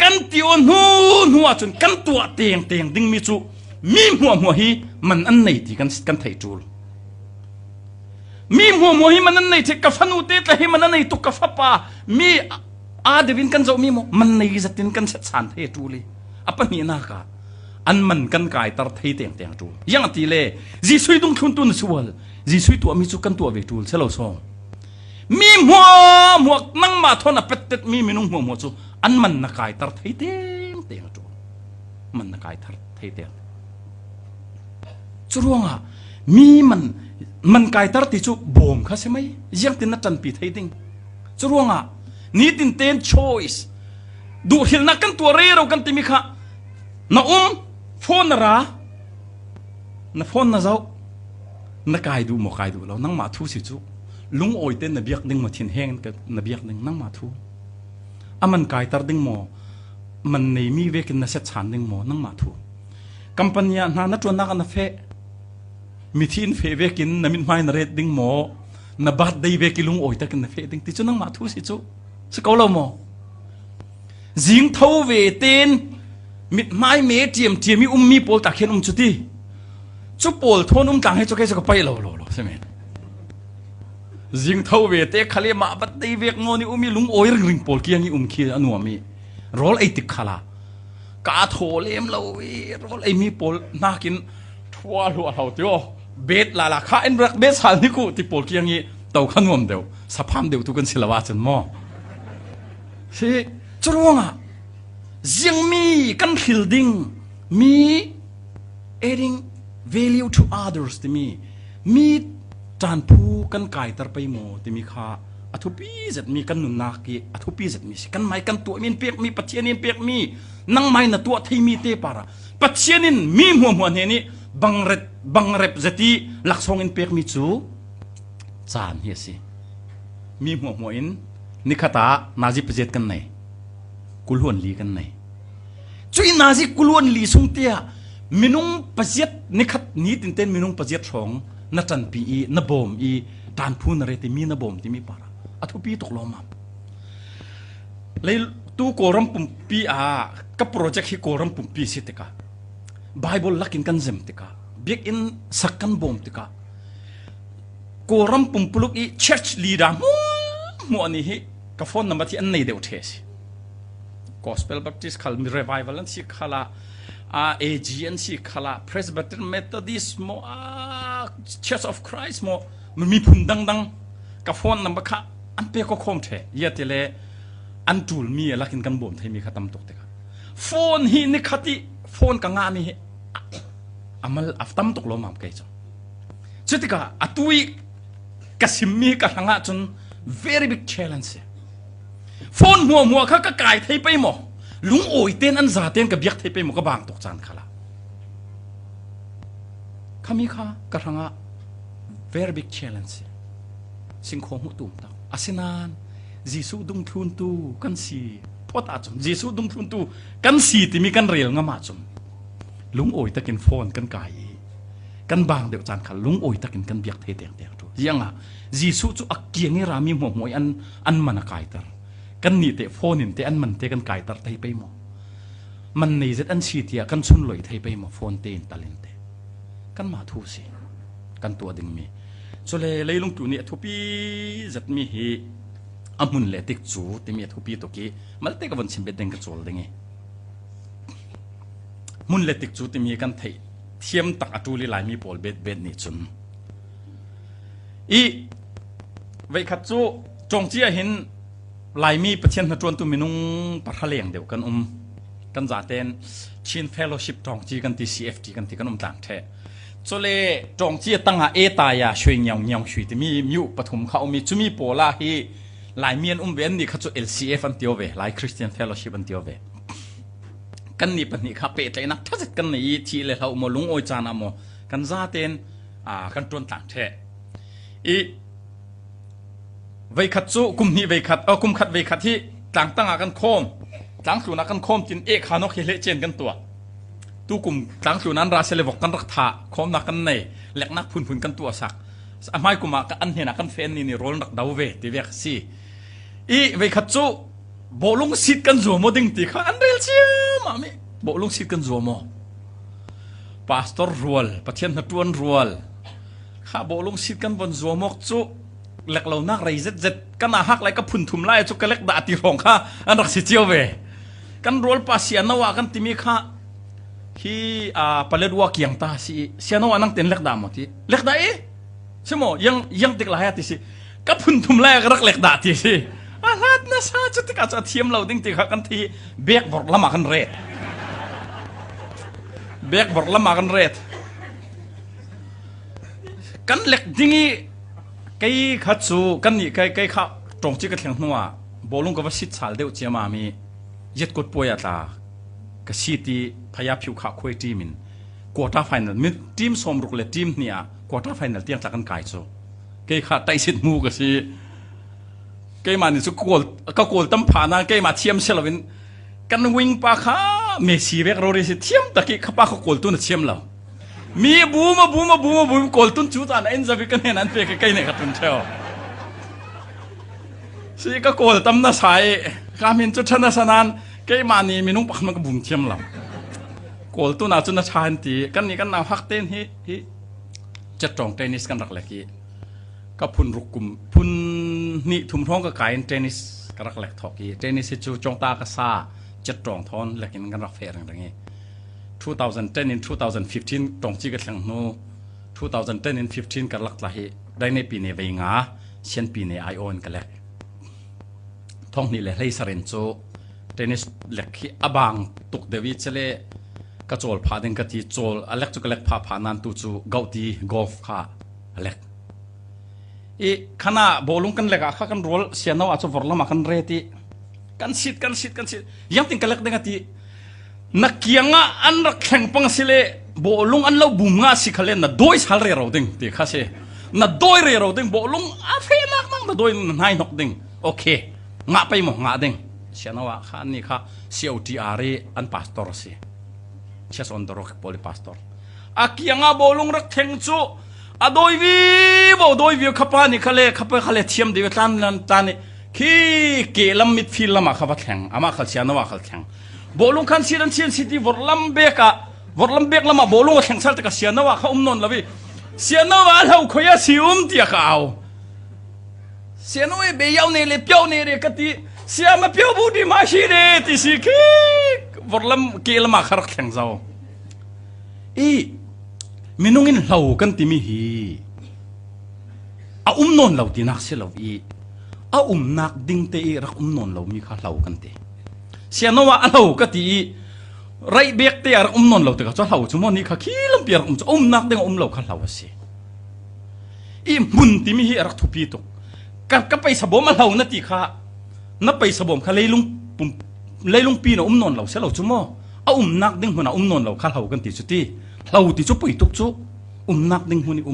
กันติโอนูหัวจนกันตัวเตียงดิ้งมิจูมีหัวฮีมันอันไหนที่กันไทยจูลมีหัวหิมันนั่นในที่กาฟนูเตตให้มันนั่นในตุกกาฟปามีอาเดวินกันจะมีมันในจัตินกันเสร็จสารเทจูลีอัปนี้นักอันมันกันกายตัดเทเตียงจูยังตีเล่จีสุยตุงทุนตุนสวลจีสุยตัวมีจุกันตัวเวจูลเซลล์ซองมีหัวนั่งมาทนเป็ดมีนุ่งหัวจูอันมันนักกายตัดเทเตียงจูมันนักกายตัดเทเตียง จุรวงอ่ะมีมันกายตระติจุบ่มค่ะใช่ไหมยังตินนัดจันปีไทยดิ้งจุรวงอ่ะนี่ตินเต้น choice ดูหิลนักกันตัวเร่เรากันติมิค่ะน้าโฟนนะระน้าโฟนนะเจ้านักกายดูหมอกายดูเรานั่งมาทูสิจุลุงโอยเต้นนับเบียกดิ้งมาทิ้งแห้งกับนับเบียกดิ้งนั่งมาทูมันกายตระดิ้งหมอมันในมีเวกินนักเสฉานดิ้งหมอนั่งมาทูกัมปัญญาหน้านัดวันนักนับเฟมิทินเฟเวกินน้ำมินไม้นเรดดิ้งหมอนับบาดได้เวกิลุงโอยตะกันนับเฟดิ้งติจุนั่งมาทูสิจุสกอลเราหมอจิงเท่าเวเต้นมิดไม้เมเทียมมีมีโปลตะเขียนจุดที่จุโปลทนต่างให้จุกให้จุกไปเราใช่ไหมจิงเท่าเวเต้ขลีมาบัดได้เวกงอนี่มีลุงโอยริงโปลเกียงนี่คีอนัวมีรอลไอติกขลากาโถเลมเรารอลไอมีโปลน่ากินทัวรัวเราเดียวเบ็ดลาข้าเอ็นรักเบ็ดสานี่กูที่โปลเกียงนี่เต่าขนวมเดียวสภาพเดียวทุกันศิลวะจนมอสิจุรวงอ่ะยังมีกันฮิลดิ้งมี adding value to others ที่มีจานผู้กันไก่ตระไปหมดที่มีค่าอัทุปีเสร็จมีกันหนุนนักอัทุปีเสร็จมีกันไม้กันตัวมีเปียกมีปัจเจนินเปียกมีนั่งไม้น่ะตัวที่มีเตปาระปัจเจนินมีหัวเฮนี่บังเร็บเจตีหลักทรงอินเปียกมีจูจานเฮียสิมีหัวอินนิคตานาจิปเจตกันไหนกุลวนลีกันไหนจุยนาจิกุลวนลีสุงเตียมินุงปเจตนิคัดนี้ตินเต้นมินุงปเจตสองนัจันปีนบอมตานพูนอะไรที่มีนบอมที่มีปาระอัทุปีตกลงมาเลยตู้โกรัมปุ่มปีกับโปรเจกต์ที่โกรัมปุ่มปีสิติกาไบเบิลลักอินกันเซมติกาเบียกอินสักกันบอมติกาโกรัมปุ่มปลุกเชิร์ชลีดามัวนี่ฮิกับฟอนนับที่อันไหนเดียวเทสิ Gospel Baptist ขัลมี Revival นั่นสิขัลAGN สิขัล Presbyterian Methodist โมChurch of Christ โมมันมีพุ่นดังกับฟอนนับค่ะอันเปียก็คงเทยะเตเลอันจูลมีลักอินกันบอมที่มีขัดตำตกติกาฟอนฮินิขัดฟอนกังงานนี่อามัลตำตกลงมาเกยจงจุดที่กาอัตุยกัสิมีกับทางจน very big challenge ฟอนมัวเขาก็กายไทยไปหมอลุงโอยเต้นอันซาเต้นกับยักษ์ไทยไปหมอก็บางตกจานขละขามีข้ากับทาง very big challenge สิ่งของหุตุ่มตักอาศินานจีสุดุงทุนตูกันสีพอตาจมจีสุดุงทุนตูกันสีที่มีกันเรียลงามาจมลุงโอยตะกินฟอนกันไก่กันบางเดียวจานขันลุงโอยตะกินกันเบียกเทเตียงตัวยังจีสุจูอักเกียงนี่รามีหัวหวยอันมันไก่ตร์กันนี่เตะฟอนินเตะอันมันเตะกันไก่ตร์ไทยไปหมอมันในเจ็ดอันสีเตียกันชุนลอยไทยไปหมอฟอนเตนตะเลนเตกันมาทูสิกันตัวดึงมีโซเลยลุงตัวนี้ทุปีจัดมีฮีอามุนเลติกจูที่มีทุปีตัวกี้มันเตะกับวันชิมเบ็ดเด้งกระโจลเด้งมุนเลติกจูที่มีกันไทยเทียมตักอตูลีลายมีโปลเบ็ดนี่จุนไว้ขัดจูจงเจียเห็นลายมีประเทศนัดจวนตัวมีนุ่งปะทะเลียงเดียวกันกันจ่าเต้นชินเฟลโลชิพจงจีกันที่ CFT กันที่กันต่างแท้โซเลจงเจียตั้งตายาช่วยเงียวช่วยที่มีมิวปฐมเขามีจุมีโปลาฮีลายเมียนเวนนี่ขัดจู LCF อันเดียวเวลายคริสเตียนเฟลโลชิพอันเดียวเวกันนี่ปนี่ข้าเป็ดเลยนะถ้าจะกันนี่ทีเลยเขาโมลุงโอยจานาโมกันจ่าเต้นกันจวนต่างแท้ไว้ขัดจูกุมนี่ไว้ขัดกุมขัดไว้ขัดที่ต่างตั้งกันโคมต่างส่วนกันโคมจินขานกเฮเลเจนกันตัวตู้กุมต่างส่วนนั้นราเซเลวกันรักษาโคมนักกันในเล็กนักพุนกันตัวสักไม่กุมากันเห็นกันเฟนนี่โรลนักดาวเวทีเวกซีไว้ขัดจูโบลุงสิทธิ์กันจัวโมดิ้งตีข้าอันเรียลเชียมามิโบลุงสิทธิ์กันจัวโมพาสตอร์รัวลประเทศนัดวนรัวลข้าโบลุงสิทธิ์กันบนจัวโมกจูเล็กเรานักไรเจ็ดกันหักไรก็พุ่นทุ่มไล่จุกเล็กดาติรองข้าอันรักสิเจียวเวกันรัวลปัสยานว่ากันติมีข้าที่ปเลดว่าเกียงตาสิเสียนว่านั่งเต้นเล็กดามทีเล็กดาใช่ไหมยังติกลายติสิก็พุ่นทุ่มไล่ก็รักเล็กดาติสิอาลัดนะซาจุดที่การจะเทียมเราดิ้งติกันทีเบกบอกละมากันเรดเบกบอกละมากันเรด กันเล็กดิ้งไก่ขัดสูกันนี่ไก่ข้าตรงที่กระเทียงนัวบอลลงกับว่าสิทธิ์สาลเดียวเจียมามียัดกดป่วยตากระชีตีพยาผิวขาคุยทีมินควอเตอร์ไฟนอลมิทีมสมรุกเลยทีมเนี่ยควอเตอร์ไฟนอลเตียงจากกันไก่โซไก่ข้าไต่สิทธิ์มูกสิไก่มานี่สุกโกลก็โกลตั้มผ่านะไก่มาเทียมเชลวินกันวิ่งปะข้าเมซี่เวกโรดิสิเทียมตะกี้ข้าป้าเขาโกลตุนเทียมแล้วมีบูมโกลตุนจูตานเอ็นจะวิกันเห็นนั้นเปกไก่เนี่ยขัดตุนเชียวสิก็โกลตั้มน่าใช้การมินจุดชนะสนานไก่มานี่มีนุ่งปักมันก็บุ๋มเทียมแล้วโกลตุนอาจุนน่าใช้ตีกันนี่กันน่าฮักเต้นฮิจะตรองเทนนิสกันรักเล็กก็พุนรุกกุมพุนนี่ทุ่มท้องก็ไก่เทนนิสกันรักเล็กทอกี้เทนนิสจูจงตากระซาจะตรองทอนเล็กกันรักเฟรอย่างงี้2010 in 2015ตรงที่กันหลังโน่2010 in 15กันหลักหลายได้ในปีนี้ไปงาเช่นปีนี้ไอโอนกันแหละท้องนี่แหละให้สเรนโซเทนนิสเล็กที่อบางตุกเดวิดเชลกระโจลพาดิงกะทีโจลอเล็กจุกเล็กพานันตุจูเกาตีกอล์ฟค่ะอเล็กอีขณะบอลลุงกันเล็กอะข้ากันโรลเสียนเอาอาจจะวอร์ลมากันเรติกันสิทยังติงกันเล็กดิงกะทีนักเกียงอ่ะอันรักแข่งปังสิเลบอลลุงอันเราบุ้มงาสิขเลนน่ะโดยสารเรือดิ่งตีข้าเสียน่ะโดยเรือดิ่งบอลลุงอาเฟนักน่ะโดยนายนกดิ่งโอเคงาไปหมดงาดิ่งเสียนว่าข้านี่ข้าเสียวทีอารีอันพาสตอร์สิเชื่อสอนดรอกโพลิพาสตอร์อาเกียงอ่ะบอลลุงรักแข่งจูอะโดยวิวขับปานี่ขเลเทียมดีกันตันนี่ขี้เกลัมมิดฟิลล์มาขับแข่งอามาขัดเสียนว่าขัดแข่งบอลลูนคันซีรันซิตี้วอร์ลัมเบกละมาบอลลูนแข่งสัตว์กับเสียนว่าเขานนละวิเสียนว่าเราคุยสิเตียเขาเสียนว่าเบียาวเนี่ยเลยเปียวเนี่ยเลยกติเสียมาเปียวบูดีมาชีเรติสิคีวอร์ลัมเกลมาขรักแข่งเจ้ามินุงินเรากันติมีฮีนนเราตีนักเสียเรานักดิ้งเตะรักนนเรามีข้าเรากันเตะเสียนว่าเราก็ตีไรเบียกเตียร์นนเราแต่ก็จะเราชั่วโมงนี้ข้าขี้ลำเปียร์นักเด้งเราข้าเราเสียมุนที่มีรักทุพีตุกันก็ไปสบมาเรานาทีข้านับไปสบมข้าเลยลุงปีนนนเราเสียเราชั่วโมงนักเด้งหัวนนนเราข้าเรากันตีสุดที่เราตีจุปุยตุกจุนักเด้งหัวนี่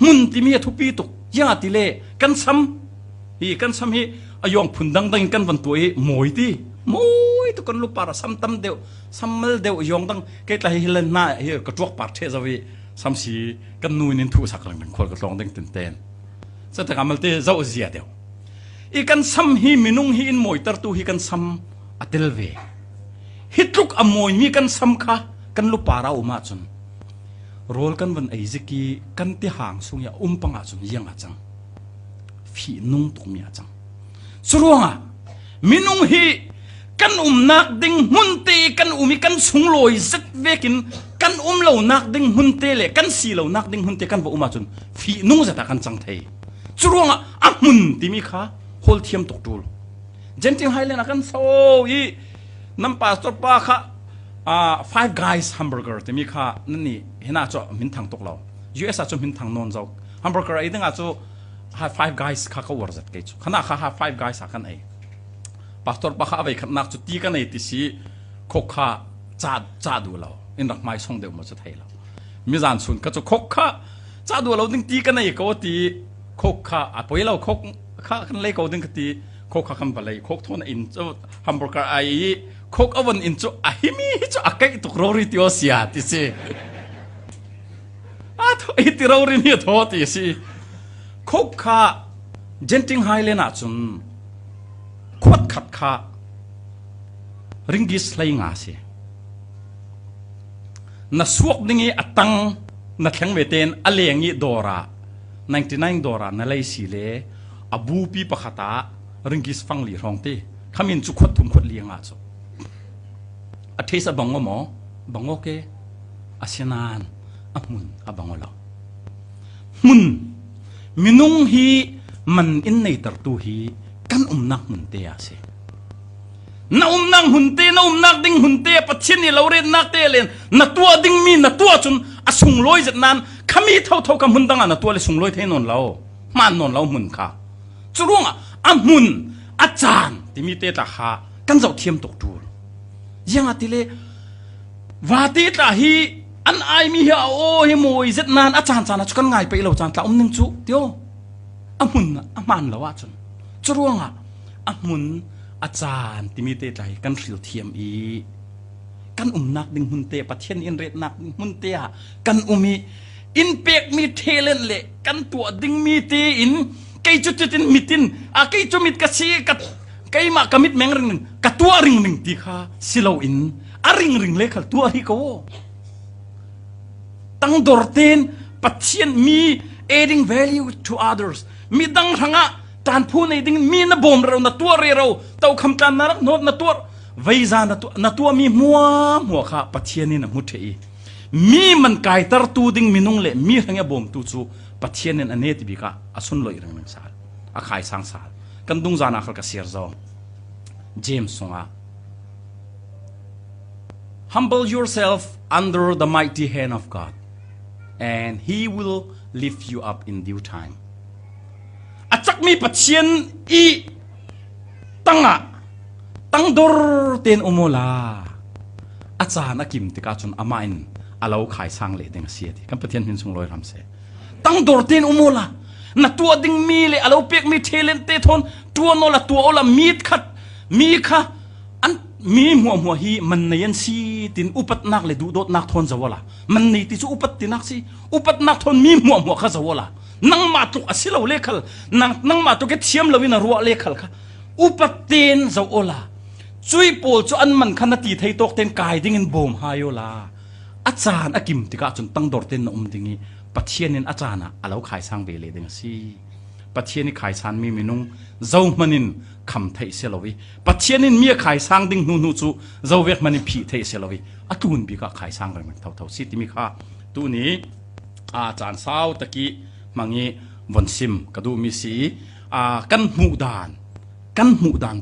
มุนที่มีทุพีตุยาติเล่กันซ้ำฮีอายองพุนดังกันวันตัวมวยที่มวยตุกันลุปาระซ้ำตั้มเดียวซ้ำมัลเดียวยองดังเกตละฮิเลนน่าเฮียกระจกปาร์เทซาวีซ้ำสีกันนูนินทุสักหลังหนึ่งคนก็ลองดังเต้นสัตว์กรรมเตะเจ้าเสียเดียวกันซ้ำฮีมินุงฮีอินมวยตัดตัวฮีกันซ้ำอัตเลเวฮิตลุกอมวยมีกันซ้ำค่ะกันลุปาระอุมาจุนโรลกันวันไอซิกีกันที่ห่างสุงยาปังอาจุนยังอาจังฟีนุ่งตุมีอาจังสุรวงมินุงฮีกันนักดิ่งมุนเตกันมีกันสุงลอยสักเวกินกันเหล่านักดิ่งมุนเตเลยกันสีเหล่านักดิ่งมุนเตกันว่ามาจุนฟีนุ่งจะตะกันจังไทยสุรวงมุนที่มีข้าโฮลเทียมตกตูลเจนจิงไฮเลนกันโซ่ยีน้ำปลาสดปลาข้าFive Guys hamburger ที่มีข้านั่นนี่เห็นอาจจะมินทางตกเรา US อาจจะมินทางนนเจ้า hamburger ไอ้ตั้งอาจจะFive Guys ข้าเขาวอร์จัดเกจขณะข้าFive Guysกันไอ้ปาสตอร์ปะข้าไปขณะจุดที่กันไอ้ที่สิคกข้าจ้าดูเราอินรักไม่ส่งเดียวมาจะไทยเรามีจานสุนก็จะคกข้าจ้าดูเราดึงตีกันไอ้ก็ตีคกข้าพอเราคกข้ากันเลยก็ดึงตีคกข้ากันไปเลยคกทนอินจูฮัมเบอร์เกอร์ไอ้คกอวันอินจูไอ้มีจูไอ้ตุกโรริติโอเสียที่สิไอ้ที่เราเรียนโทษที่สิคกข้าเจนติงไฮเลน่าจุนขวดขัดข้าริงกิสไลงาสิน่าสวกดิ้งอัตังน่าแข็งเวเตนอเลงยีดอระ99ดอระน่าไลสิเลอบูปีปะขตาริงกิสฟังลีรองตีขมิ้นจุขวดทุ่มขวดเลียงอาจุอาทิตย์บังโอมอบังโอเกอาเซนานมุนบังโอลามุนมินุงฮีมันอินในตรตูฮีกันนักมุนเตียสินักหุ่นเตนักดิ้งหุ่นเตะปัจฉินี่เราเรียนนักเตะเล่นนักตัวดิ้งมีนักตัวจุนอสุงลอยจัดนั้น ขมีเท่ากับมุนดังอันตัวเลยส่งลอยเทนนเรามันนนเรามุนค่ะจุรงอ่ะมุนอาจารย์ที่มีเตตาขากันเจ้าเทียมตกดูยังอาทิเลวาติตาฮีอันไอมีเฮโอเฮโมยเซตนานอาจารย์จานะชุกันไงไปเราจานตานึงจุเดียวอ่ะมุนอ่ะมันแล้วว่าจุรงอ่ะมุนอาจารย์ที่มีเตตาฮีกันสิลเทียมอีกันนักดึงหุ่นเตะประเทศอินเรตนักหุ่นเตะกันมีอินเป็กมีเทเลนเละกันตัวดึงมีเตอินไกจุดจินมิตินไกจุมิดกษีกัดไกมากมิดแมงริงหนึ่งกัดตัวริงหนึ่งที่ข้าสิลาอินริงเล็กขัดตัวที่เขาตั้งดอร์เตนประเทศมี adding value to others มีดังทั้งจานพูดในดิ่งมีนบ่มเราหน้าตัวเราเต่าคำจานนั้นโน้ตหน้าตัวไว้จานหน้าตัวมีมัวข้าประเทศนี้นะมุดเอมีมันไก่ตรตูดิ่งมีนุ่งเละมีทั้งยาบ่มตูจูประเทศนี้อันนี้ที่บิกาอสุนลอยรังนังสาลอาขายสังสาลกันดุงจานาขลกเสียร์จอเจมส์สงhumble yourself under the mighty hand of God and He will lift you up in due time อาจักมีประเทศอีตั้งดอร์เตนอุโมลาอาจารย์นักกิมติกาจนอามาอินอาเราขายสร้างเละเด้งเสียดีกันประเทศหินสงลอยรำเสตั้งดอร์เตนอุโมลาณตัวดิ่งมีเลยอาเราเปียกมีเทเลนเตทนตัวโนละตัวโอละมีดขัดมีค่ะอันมีหัวฮีมันในยันซีตินอุปัตนักเลยดูโดดนักทนจะวะละมันในที่สุอุปัตตินักซีอุปัตนักทนมีหัวข้าจะวะละนังมาตุกอสิเราเล็กขลนังมาตุกเทียมเราวินารัวเล็กขลค่ะอุปัตเตนจะวะละช่วยปูจอันมันขนาดที่ไทยตกเต็นกายดิ่งบ่มหายโลาอาจารย์อากิมติกาจนตั้งดอร์เต็นนดิ่งปัจเจียนอาจารย์อาเราขายสร้างเบลเด้งสิปัจเจียนขายสารมีมินุงเจ้ามันินคำไทยเสลวิปัจเจียนมีขายสร้างดิ่งนูจูเจ้าเวกมันิผีไทยเสลวิอาตุนบิกาขายสร้างกันเท่าสิที่มีค่าตัวนี้อาจารย์สาวตะกี้มังงี้วันซิมกระดูมีสีกันหมู่ด่าน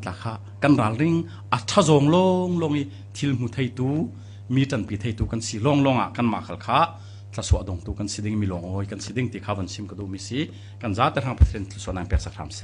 ตะค่ะกันรัลริงอัชจงลงอีทิลมุไทยตูมีจันปีไทยตูกันสีลงกันมาขลค่ะถ้าสวดดงตูกันสีดิ่งมีลงโอยกันสีดิ่งที่ข้าวันซิมกระดูมีสีกันจ้าแต่ทางประเทศส่วนนั้นเปียกสักทำเส